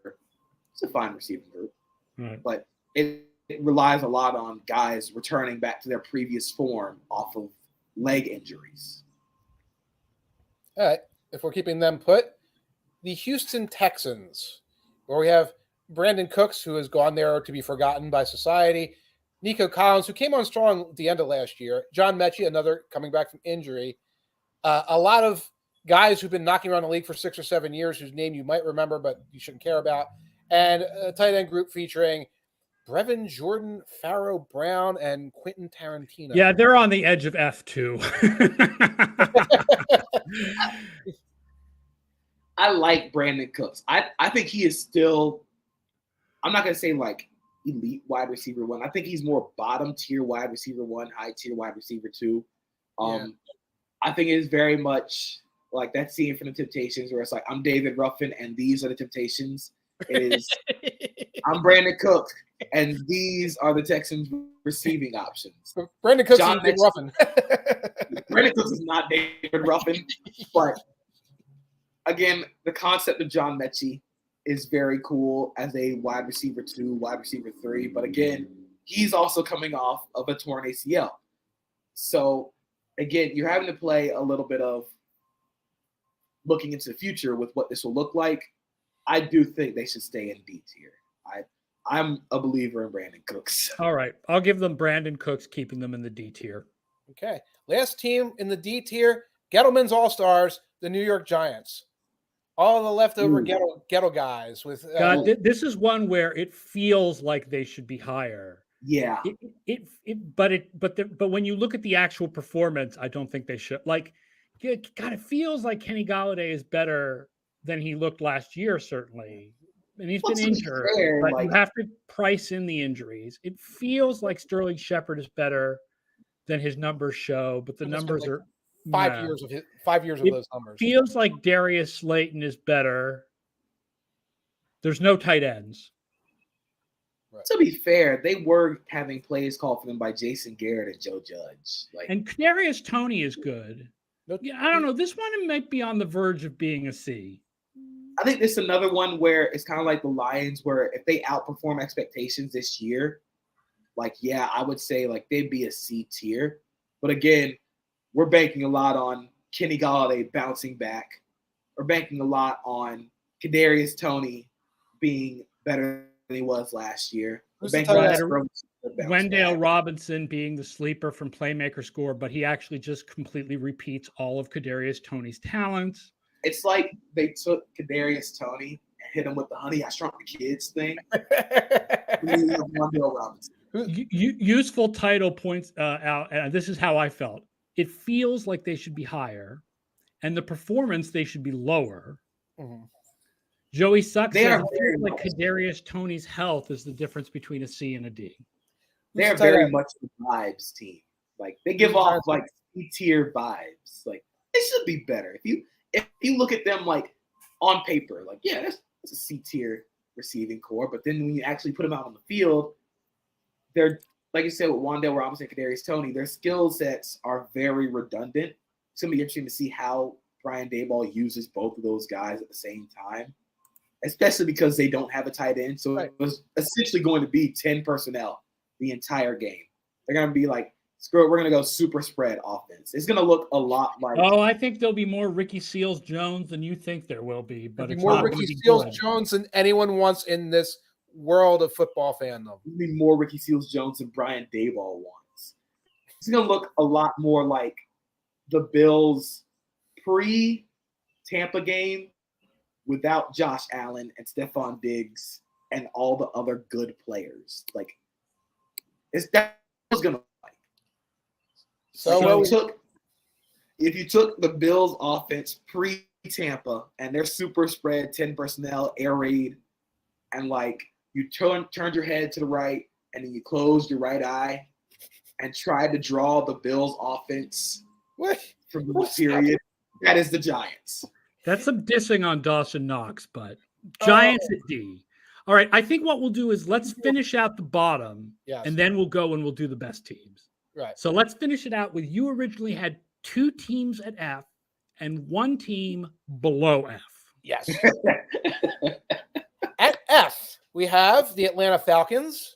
it's a fine receiving group. Right. But it relies a lot on guys returning back to their previous form off of leg injuries. All right. If we're keeping them put, the Houston Texans, where we have Brandon Cooks, who has gone there to be forgotten by society, Nico Collins, who came on strong at the end of last year, John Mechie, another coming back from injury, a lot of guys who've been knocking around the league for 6 or 7 years, whose name you might remember, but you shouldn't care about, and a tight end group featuring Brevin Jordan, Pharaoh Brown, and Quentin Tarantino. Yeah, they're on the edge of F2. I like Brandon Cooks. I think he is still, I'm not going to say like elite wide receiver 1. I think he's more bottom tier wide receiver 1, high tier wide receiver 2. I think it is very much like that scene from the Temptations where it's like, I'm David Ruffin and these are the Temptations. It is, I'm Brandon Cooks and these are the Texans receiving options. Brandon Cooks is David Ruffin. Brandon Cooks is not David Ruffin, but again, the concept of John Mechie is very cool as a wide receiver 2, wide receiver 3. But again, he's also coming off of a torn ACL. So again, you're having to play a little bit of looking into the future with what this will look like. I do think they should stay in D tier. I'm a believer in Brandon Cooks. All right. I'll give them Brandon Cooks, keeping them in the D tier. Okay. Last team in the D tier, Gettleman's All-Stars, the New York Giants. All the leftover ghetto guys with God, this is one where it feels like they should be higher. Yeah. But when you look at the actual performance, I don't think they should. Like, God, it feels like Kenny Golladay is better than he looked last year, certainly. And he's been injured, but you have to price in the injuries. It feels like Sterling Shepard is better than his numbers show, but the numbers are 5 years of those numbers. Feels like Darius Slayton is better. There's no tight ends. Right. To be fair, they were having plays called for them by Jason Garrett and Joe Judge. And Kadarius Toney is good. Yeah, I don't know. This one might be on the verge of being a C. I think this is another one where it's kind of like the Lions, where if they outperform expectations this year, like, yeah, I would say like they'd be a C tier. But again, we're banking a lot on Kenny Golladay bouncing back. We're banking a lot on Kadarius Toney being better than he was last year. Wendell Robinson being the sleeper from Playmaker Score, but he actually just completely repeats all of Kadarius Toney's talents. It's like they took Kadarius Toney and hit him with the Honey I Shrunk the Kids thing. Wendell Robinson. Useful title points out, and this is how I felt. it feels like they should be higher, and the performance they should be lower. Mhm. Joey Sucks They says are very like much- Kadarius Toney's health is the difference between a C and a D. They're Who's the tight very end? much the vibes team. Like they give Who's the tight off end? like C-tier vibes. Like they should be better. If you look at them like on paper, like yeah, that's a C-tier receiving core. But then when you actually put them out on the field, they're like you said with Wan'Dale Robinson, Kadarius Toney, their skill sets are very redundant. It's gonna be interesting to see how Brian Daboll uses both of those guys at the same time, especially because they don't have a tight end. So Right. it was essentially going to be 10 personnel the entire game. They're going to be like, screw it, we're going to go super spread offense. It's going to look a lot like Oh, I think there'll be more Ricky Seals Jones than you think there will be, but There'd it's be more not Ricky going to be Seals good. Jones than anyone wants in this world of football fandom. it'll be more Ricky Seals Jones than Brian Daboll wants. It's going to look a lot more like the Bills pre-Tampa game without Josh Allen and Stephon Diggs and all the other good players. Like, that was going to look like. So If you took the Bills offense pre-Tampa and their super spread 10 personnel air raid, and like you turned your head to the right and then you closed your right eye and tried to draw the Bills offense what? from the period, that is the Giants. That's some dissing on Dawson Knox, but Giants at D. All right, I think what we'll do is let's finish out the bottom, Yes. and then we'll go and we'll do the best teams. Right. So let's finish it out with you originally had 2 teams at F and 1 team below F. Yes. At F, we have the Atlanta Falcons.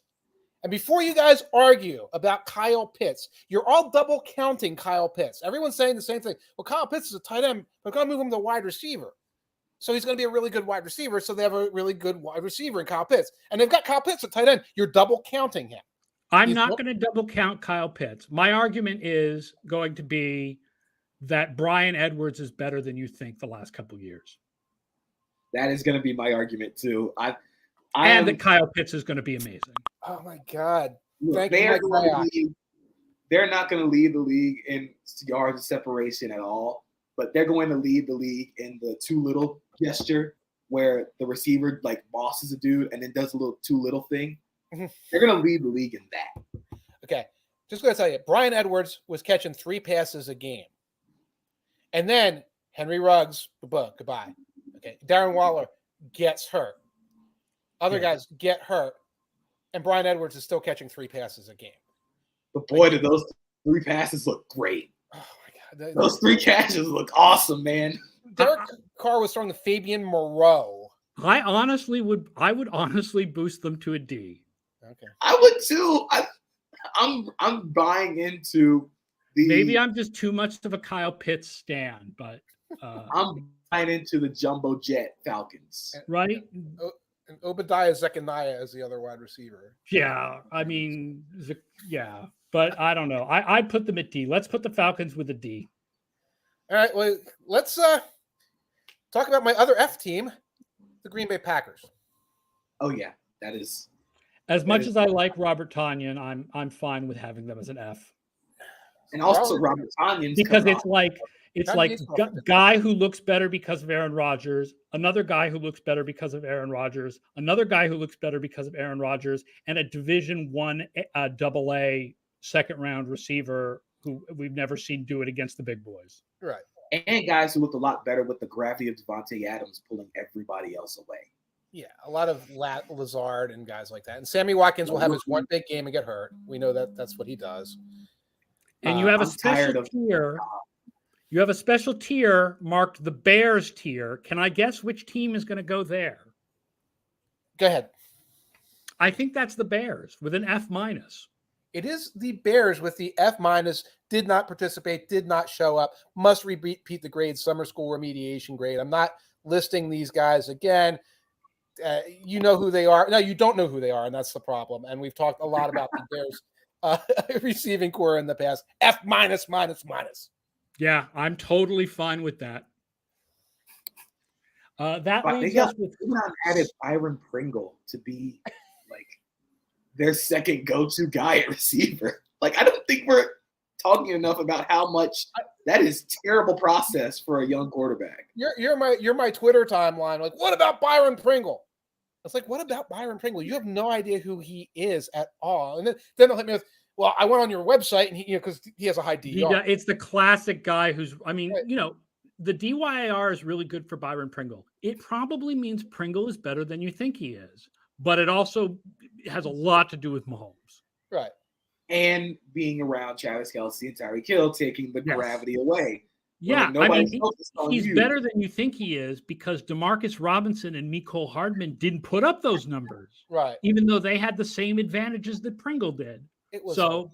And before you guys argue about Kyle Pitts, you're all double counting Kyle Pitts. Everyone's saying the same thing. Well, Kyle Pitts is a tight end, but we're going to move him to wide receiver. So he's going to be a really good wide receiver. So they have a really good wide receiver in Kyle Pitts. And they've got Kyle Pitts at tight end. You're double counting him. I'm He's not what- going to double count Kyle Pitts. My argument is going to be that Brian Edwards is better than you think the last couple of years. That is going to be my argument too. And that Kyle Pitts is going to be amazing. Oh, my God. Look, Thank you, Mike Tanier. they're not going to lead the league in yards of separation at all, but they're going to lead the league in the too little gesture where the receiver like bosses a dude and then does a little too little thing. Mhm. They're going to lead the league in that. Okay. Just going to tell you, Brian Edwards was catching 3 passes a game. And then Henry Ruggs, goodbye. Okay. Darren Waller gets hurt. Other guys get hurt. And Brian Edwards is still catching 3 passes a game. But boy, did those 3 passes look great. Oh, my God. Those 3 catches look awesome, man. Derek Carr was throwing to Fabian Moreau. I would honestly boost them to a D. Okay. I would too. I'm buying into the. Maybe I'm just too much of a Kyle Pitts stan, but I'm buying into the jumbo jet Falcons. right? And Obadiah Zechariah is the other wide receiver. Yeah, I mean, yeah, but I don't know. I'd put them at D. Let's put the Falcons with a D. All right. Well, let's talk about my other F team, the Green Bay Packers. Oh yeah, that is. As much as I like Robert Tonyan, I'm fine with having them as an F. And also Robert Tonyan's Because coming it's off. like guy who looks better because of Aaron Rodgers, another guy who looks better because of Aaron Rodgers, another guy who looks better because of Aaron Rodgers, and a Division I AA second round receiver who we've never seen do it against the big boys. Right. And guys who look a lot better with the gravity of Devontae Adams pulling everybody else away. Yeah, a lot of Lazard and guys like that. And Sammy Watkins will have his one big game and get hurt. We know that that's what he does. And you have a I'm tired special of- tier. You have a special tier marked the Bears tier. Can I guess which team is going to go there? Go ahead. I think that's the Bears with an F minus. It is the Bears with the F minus, did not participate, did not show up, must repeat the grade, summer school remediation grade. I'm not listing these guys again. You know who they are. No, you don't know who they are, and that's the problem. And we've talked a lot about the Bears receiving core in the past. F minus, minus, minus. Yeah, I'm totally fine with that. That But leaves they us got with added Byron Pringle to be like their second go-to guy at receiver. Like I don't think we're talking enough about how much that is terrible process for a young quarterback. You're my Twitter timeline. Like, what about Byron Pringle? It's like, what about Byron Pringle? You have no idea who he is at all. And then they'll hit me with, well, I went on your website and because he has a high DYAR. It's the classic guy who's, the DYAR is really good for Byron Pringle. It probably means Pringle is better than you think he is, but it also has a lot to do with Mahomes. Right. And being around Travis Kelce and Tyreek Hill, taking the gravity away. Yeah, he's better than you think he is because Demarcus Robinson and Mecole Hardman didn't put up those numbers. Right. Even though they had the same advantages that Pringle did.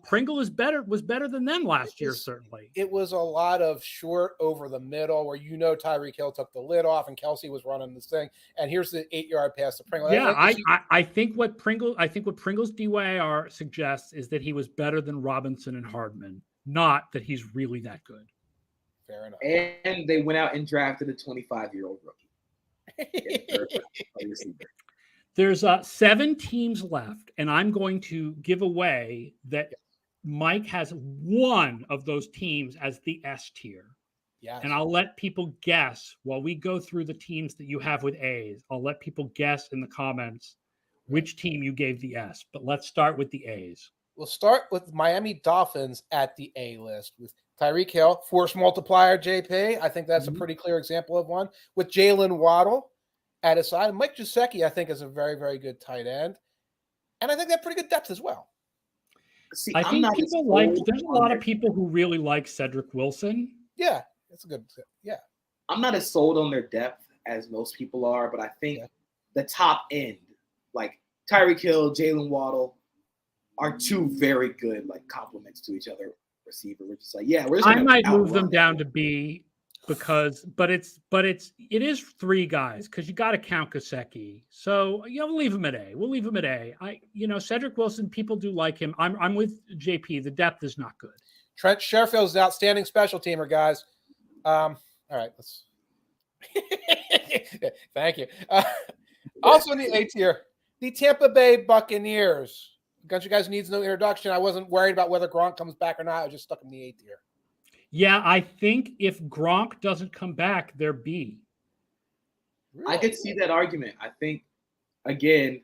Pringle was better than them last year, certainly. It was a lot of short over the middle where Tyreek Hill took the lid off and Kelce was running this thing. And here's the 8-yard pass to Pringle. Yeah, I think what Pringle's DYAR suggests is that he was better than Robinson and Hardman, not that he's really that good. Fair enough. And they went out and drafted a 25-year-old rookie. There's 7 teams left, and I'm going to give away that Mike has one of those teams as the S tier. Yes. And I'll let people guess while we go through the teams that you have with A's. I'll let people guess in the comments which team you gave the S. But let's start with the A's. We'll start with Miami Dolphins at the A list with Tyreek Hill, force multiplier, JP. I think that's a pretty clear example of one. With Jalen Waddle at his side. Mike Gesicki, I think, is a very, very good tight end. And I think they have pretty good depth as well. See, I think there's a lot of people who really like Cedric Wilson. Yeah, that's a good. Yeah. I'm not as sold on their depth as most people are, but I think the top end, like Tyreek Hill, Jalen Waddle, are 2 very good complements to each other. Receiver, we're just I might move them down to B because, it is 3 guys because you got to count Gesicki. So we'll leave him at A. We'll leave him at A. Cedric Wilson, people do like him. I'm with JP. The depth is not good. Trent Sherfield's an outstanding special teamer, guys. All right, let's. Thank you. Also in the A tier, the Tampa Bay Buccaneers. Country guys needs no introduction. I wasn't worried about whether Gronk comes back or not. I was just stuck in the A tier. Yeah, I think if Gronk doesn't come back, they're B. Really? I could see that argument. I think, again,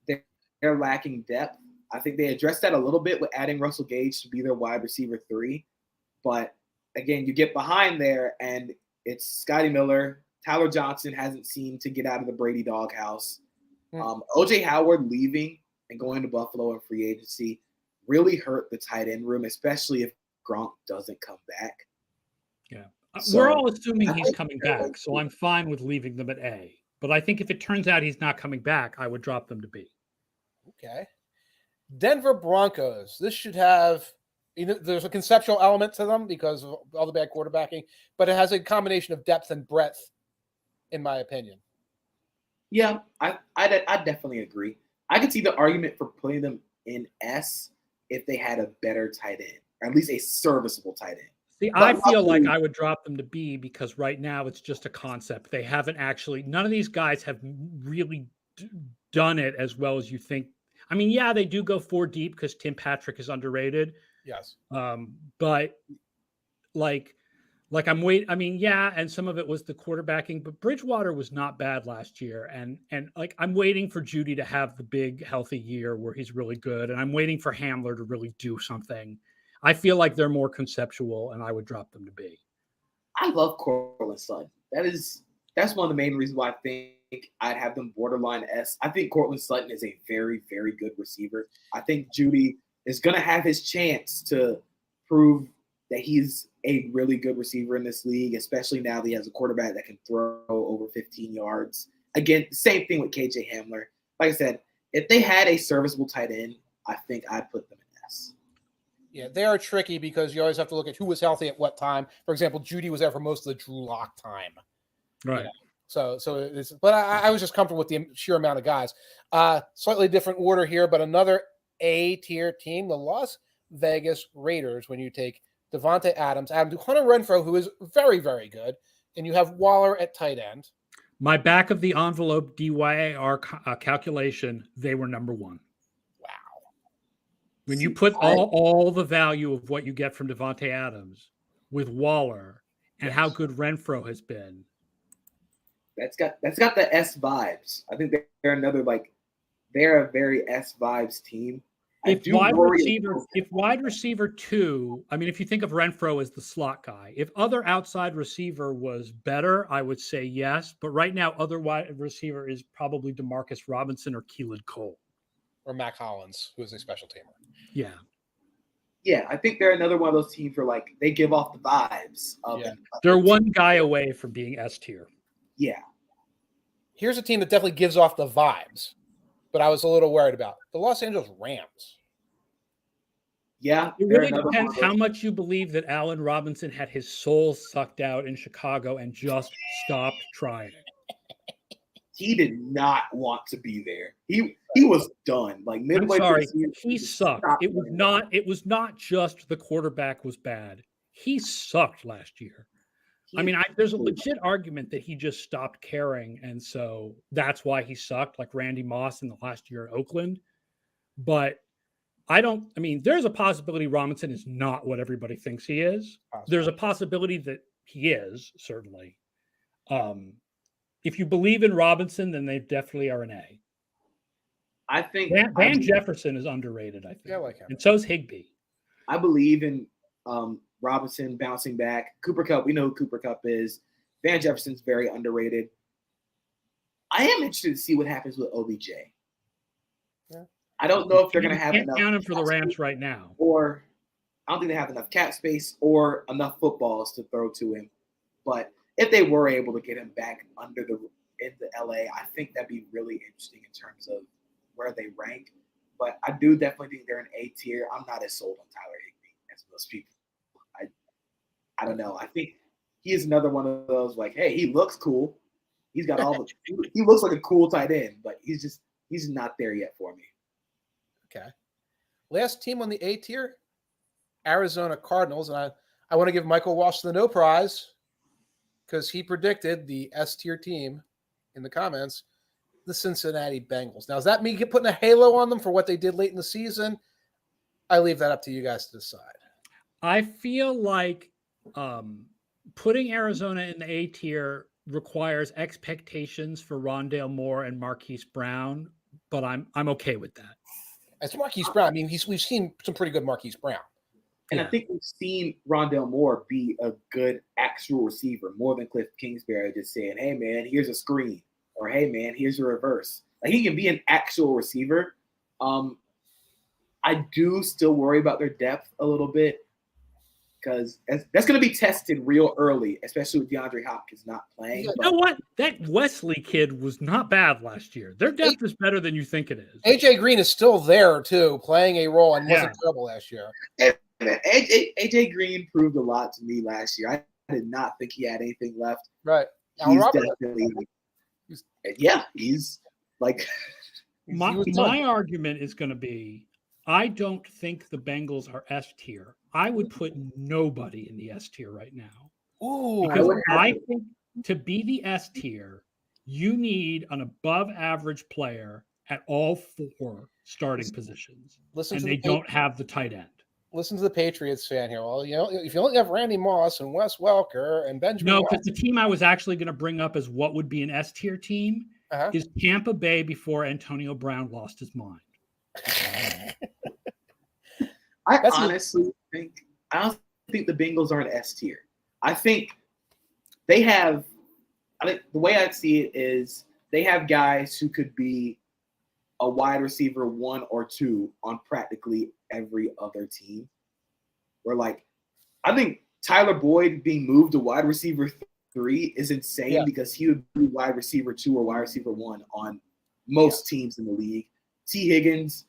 they're lacking depth. I think they addressed that a little bit with adding Russell Gage to be their wide receiver 3. But, again, you get behind there, and it's Scotty Miller. Tyler Johnson hasn't seemed to get out of the Brady doghouse. O.J. Howard leaving and going to Buffalo in free agency really hurt the tight end room, especially if Gronk doesn't come back. Yeah. We're all assuming he's coming back, so I'm fine with leaving them at A. But I think if it turns out he's not coming back, I would drop them to B. Okay. Denver Broncos. This should have, there's a conceptual element to them because of all the bad quarterbacking, but it has a combination of depth and breadth, in my opinion. Yeah, I definitely agree. I could see the argument for putting them in S if they had a better tight end, or at least a serviceable tight end. See, I feel like I would drop them to B because right now it's just a concept. They haven't actually, none of these guys have really done it as well as you think. I mean, yeah, they do go 4 deep because Tim Patrick is underrated. Yes. But and some of it was the quarterbacking, but Bridgewater was not bad last year. And I'm waiting for Judy to have the big healthy year where he's really good. And I'm waiting for Hamler to really do something. I feel like they're more conceptual and I would drop them to B. I love Cortland Sutton. That's one of the main reasons why I think I'd have them borderline S. I think Cortland Sutton is a very, very good receiver. I think Judy is going to have his chance to prove that he's a really good receiver in this league, especially now that he has a quarterback that can throw over 15 yards. Again, same thing with KJ Hamler. Like I said, if they had a serviceable tight end, I think I'd put them in S. Yeah, they are tricky because you always have to look at who was healthy at what time. For example, Judy was there for most of the Drew Lock time. Right. So it's, but I was just comfortable with the sheer amount of guys. Slightly different order here, but another A tier team, the Las Vegas Raiders, when you take Devontae Adams, Hunter Renfrow, who is very, very good, and you have Waller at tight end. My back of the envelope DYAR calculation, they were number 1. Wow. When you put all the value of what you get from Devontae Adams with Waller and how good Renfro has been. That's got the S vibes. I think they're another they're a very S vibes team. If wide receiver 2, I mean, if you think of Renfro as the slot guy, if other outside receiver was better, I would say yes. But right now, other wide receiver is probably Demarcus Robinson or Keelan Cole. Or Mac Hollins, who is a special teamer. Yeah. Yeah, I think they're another one of those teams where they give off the vibes of they're one guy away from being S tier. Yeah. Here's a team that definitely gives off the vibes, but I was a little worried about the Los Angeles Rams. Yeah. It really depends how much you believe that Allen Robinson had his soul sucked out in Chicago and just stopped trying. He did not want to be there. He was done. Midway. I'm sorry, he sucked. It was not just the quarterback was bad. He sucked last year. There's a legit argument that he just stopped caring, and so that's why he sucked, like Randy Moss in the last year at Oakland. But there's a possibility Robinson is not what everybody thinks he is. There's a possibility that he is, certainly. If you believe in Robinson, then they definitely are an A. I think Van Jefferson is underrated, I think. Yeah, I like him. And so is Higbee. I believe in Robinson bouncing back. Cooper Kupp, we know who Cooper Kupp is. Van Jefferson's very underrated. I am interested to see what happens with OBJ. Yeah. I don't know if they're going to have enough. Count him for the Rams right now. Or I don't think they have enough cap space or enough footballs to throw to him. But if they were able to get him back into LA, I think that'd be really interesting in terms of where they rank. But I do definitely think they're an A tier. I'm not as sold on Tyler Higbee as most people. I don't know. I think he is another one of those hey, he looks cool. He's got all the he looks like a cool tight end, but he's not there yet for me. Okay. Last team on the A tier, Arizona Cardinals, and I want to give Michael Walsh the no prize because he predicted the S tier team in the comments, the Cincinnati Bengals. Now, does that mean putting a halo on them for what they did late in the season? I leave that up to you guys to decide. I feel like putting Arizona in the A tier requires expectations for Rondale Moore and Marquise Brown, but I'm okay with that. As Marquise Brown, we've seen some pretty good Marquise Brown. And I think we've seen Rondale Moore be a good actual receiver, more than Cliff Kingsbury just saying, hey, man, here's a screen. Or, hey, man, here's a reverse. He can be an actual receiver. I do still worry about their depth a little bit because that's going to be tested real early, especially with DeAndre Hopkins not playing. You know what? That Wesley kid was not bad last year. Their depth is better than you think it is. AJ Green is still there, too, playing a role and wasn't terrible last year. And AJ Green proved a lot to me last year. I did not think he had anything left. Right. He's definitely he's like my argument is going to be I don't think the Bengals are S tier. I would put nobody in the S tier right now. Ooh, because I think to be the S tier, you need an above average player at all 4 starting positions. And they don't have the tight end. Listen to the Patriots fan here. Well, if you only have Randy Moss and Wes Welker and Benjamin. No, because the team I was actually going to bring up as what would be an S tier team is Tampa Bay before Antonio Brown lost his mind. I don't think the Bengals are an S tier. I think they have. I think the way I see it is they have guys who could be a wide receiver 1 or 2 on practically every other team. I think Tyler Boyd being moved to wide receiver 3 is insane because he would be wide receiver 2 or wide receiver 1 on most teams in the league. T. Higgins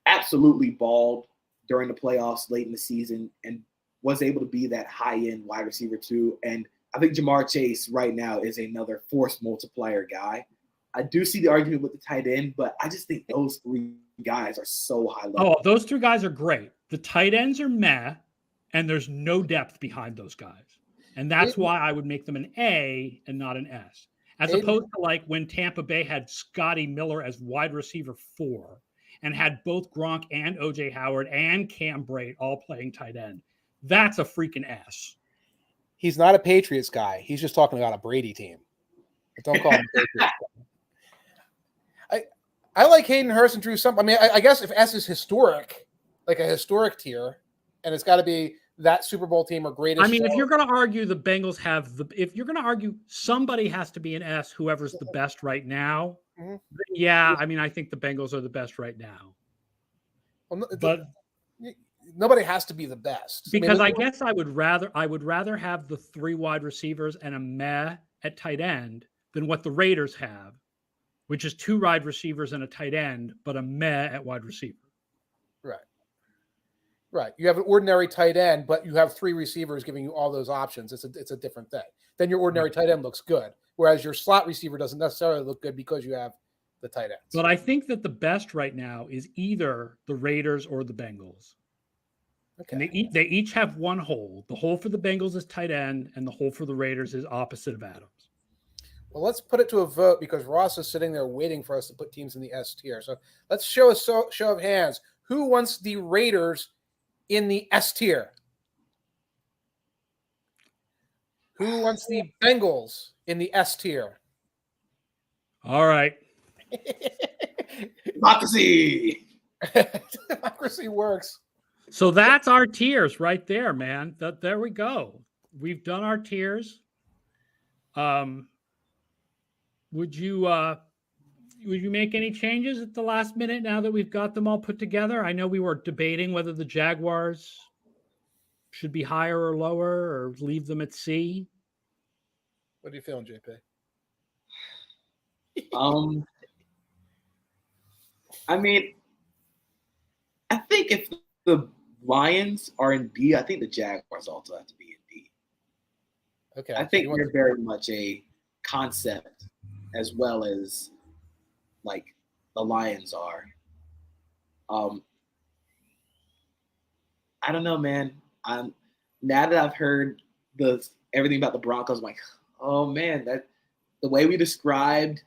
absolutely balled during the playoffs late in the season and was able to be that high-end wide receiver 2. And I think Jamar Chase right now is another force multiplier guy. I do see the argument with the tight end, but I just think those 3 guys are so high level. Oh, those 3 guys are great. The tight ends are meh, and there's no depth behind those guys. And that's why I would make them an A and not an S. As opposed to when Tampa Bay had Scotty Miller as wide receiver 4 and had both Gronk and OJ Howard and Cam Brate all playing tight end. That's a freaking ass. He's not a Patriots guy. He's just talking about a Brady team. But don't call him a Patriots guy. I like Hayden Hurst and Drew Sump. I mean, I guess if S is historic, like a historic tier, and it's got to be that Super Bowl team or greatest. I mean, if you're going to argue the Bengals have if you're going to argue somebody has to be an S, whoever's the best right now. Mm-hmm. Yeah, I mean, I think the Bengals are the best right now. Well, but nobody has to be the best. Because I guess I would rather have the 3 wide receivers and a meh at tight end than what the Raiders have, which is 2 wide receivers and a tight end, but a meh at wide receiver. Right. You have an ordinary tight end, but you have 3 receivers giving you all those options. It's a different thing. Then your ordinary tight end looks good, whereas your slot receiver doesn't necessarily look good because you have the tight ends. But I think that the best right now is either the Raiders or the Bengals. Okay. And they each have one hole. The hole for the Bengals is tight end, and the hole for the Raiders is opposite of Adams. Well, let's put it to a vote because Ross is sitting there waiting for us to put teams in the S tier. So let's show a show of hands. Who wants the Raiders in the S tier? Who wants the Bengals in the S tier? All right. Democracy. Democracy works. So that's our tiers right there, man. There we go. We've done our tiers. Would you make any changes at the last minute now that we've got them all put together? I know we were debating whether the Jaguars should be higher or lower or leave them at C. What are you feeling, JP? I mean, I think if the Lions are in B, I think the Jaguars also have to be in B. Okay. I think we're very much a concept as well as like the Lions are. I don't know, man. Now that I've heard everything about the Broncos, I'm like, oh man, that the way we described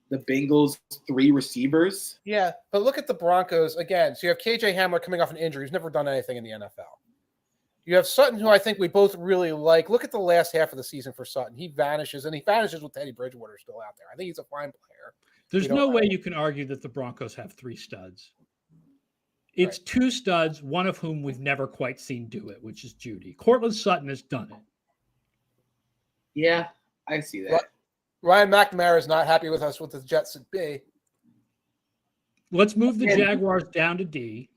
the Bengals' 3 receivers. Yeah, but look at the Broncos again. So you have KJ Hamler coming off an injury. He's never done anything in the NFL. You have Sutton, who I think we both really like. Look at the last half of the season for Sutton. He vanishes with Teddy Bridgewater still out there. I think he's a fine player. There's no way you can argue that the Broncos have 3 studs. It's right. 2 studs, one of whom we've never quite seen do it, which is Judy. Cortland Sutton has done it. Yeah, I see that. Ryan McNamara is not happy with us with the Jets at B. Let's move the Jaguars down to D.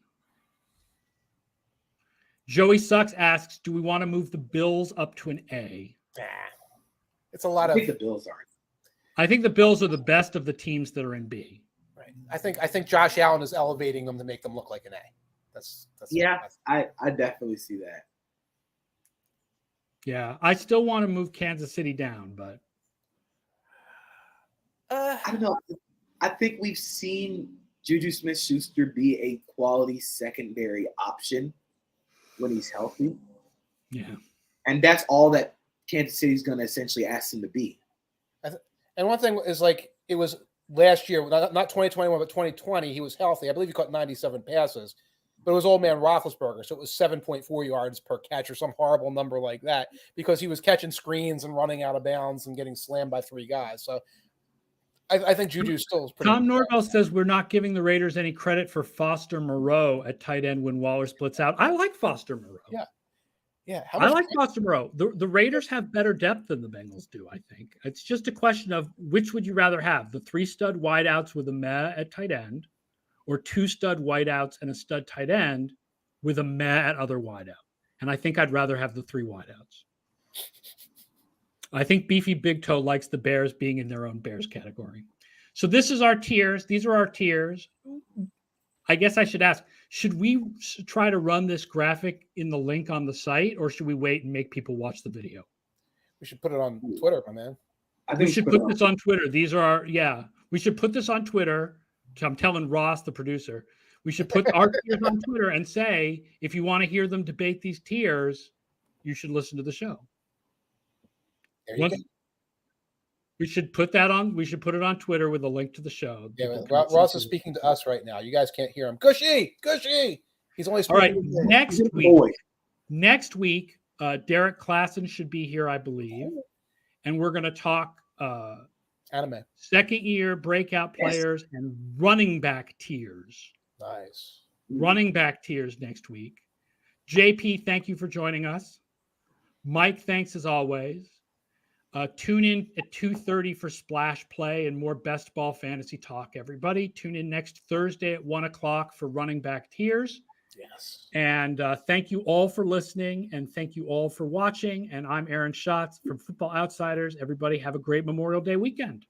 Joey Sucks asks, do we want to move the Bills up to an A? It's a lot of. I think the Bills aren't. I think the Bills are the best of the teams that are in B. Right. I think Josh Allen is elevating them to make them look like an A. That's I definitely see that. Yeah, I still want to move Kansas City down, but I don't know. I think we've seen Juju Smith-Schuster be a quality secondary option when he's healthy. Yeah. And that's all that Kansas City is going to essentially ask him to be. And one thing is, like, it was last year, not 2021, but 2020, he was healthy. I believe he caught 97 passes, but it was old man Roethlisberger, so it was 7.4 yards per catch or some horrible number like that because he was catching screens and running out of bounds and getting slammed by 3 guys. So I think Juju still is pretty. Tom Norvell says we're not giving the Raiders any credit for Foster Moreau at tight end when Waller splits out. I like Foster Moreau. Yeah. I like Foster Moreau. The Raiders have better depth than the Bengals do, I think. It's just a question of which would you rather have, the 3 stud wideouts with a meh at tight end or 2 stud wideouts and a stud tight end with a meh at other wideout. And I think I'd rather have the 3 wideouts. I think Beefy Big Toe likes the Bears being in their own Bears category. So this is our tiers. These are our tiers. I guess I should ask, should we try to run this graphic in the link on the site, or should we wait and make people watch the video? We should put it on Twitter, my man. I think we should put this on Twitter. These are our, we should put this on Twitter. I'm telling Ross, the producer, we should put our tiers on Twitter and say, if you want to hear them debate these tiers, you should listen to the show. We should put that on. We should put it on Twitter with a link to the show. Yeah, Ross is speaking to us right now. You guys can't hear him. Gushy. He's only all right. speaking. Next week, Derek Klassen should be here, I believe, and we're going to talk anime, second year breakout players, and running back tiers. Nice. Running back tiers next week. JP, thank you for joining us. Mike, thanks as always. Tune in at 2:30 for Splash Play and more best ball fantasy talk, everybody. Tune in next Thursday at 1 o'clock for running back tiers. Yes. And thank you all for listening, and thank you all for watching. And I'm Aaron Schatz from Football Outsiders. Everybody have a great Memorial Day weekend.